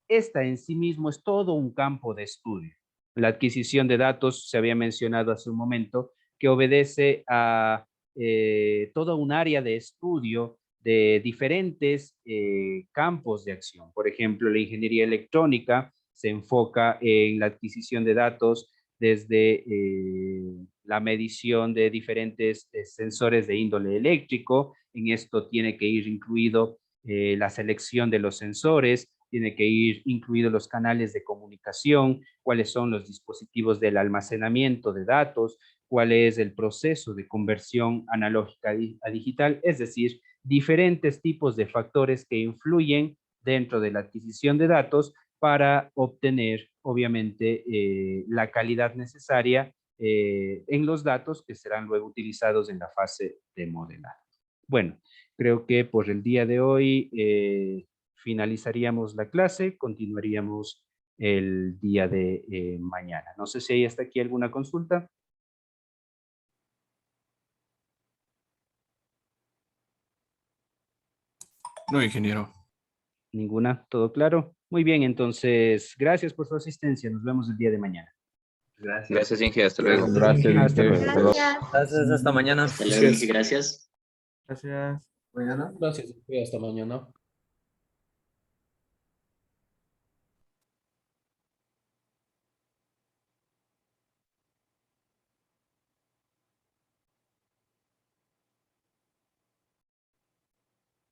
esta en sí mismo es todo un campo de estudio. La adquisición de datos, se había mencionado hace un momento, que obedece a toda un área de estudio de diferentes campos de acción. Por ejemplo, la ingeniería electrónica se enfoca en la adquisición de datos desde la medición de diferentes sensores de índole eléctrico. En esto tiene que ir incluido la selección de los sensores, tiene que ir incluidos los canales de comunicación, cuáles son los dispositivos del almacenamiento de datos, cuál es el proceso de conversión analógica a digital, es decir, diferentes tipos de factores que influyen dentro de la adquisición de datos para obtener, obviamente, la calidad necesaria en los datos que serán luego utilizados en la fase de modelado. Bueno, creo que por el día de hoy finalizaríamos la clase, continuaríamos el día de mañana. No sé si hay hasta aquí alguna consulta. No, ingeniero. ¿Ninguna? ¿Todo claro? Muy bien, entonces, gracias por su asistencia. Nos vemos el día de mañana. Gracias. Gracias, Inge. Hasta luego. Gracias. Hasta luego. Gracias, hasta mañana. Hasta luego, Inge. Gracias. Gracias. Gracias, hasta mañana.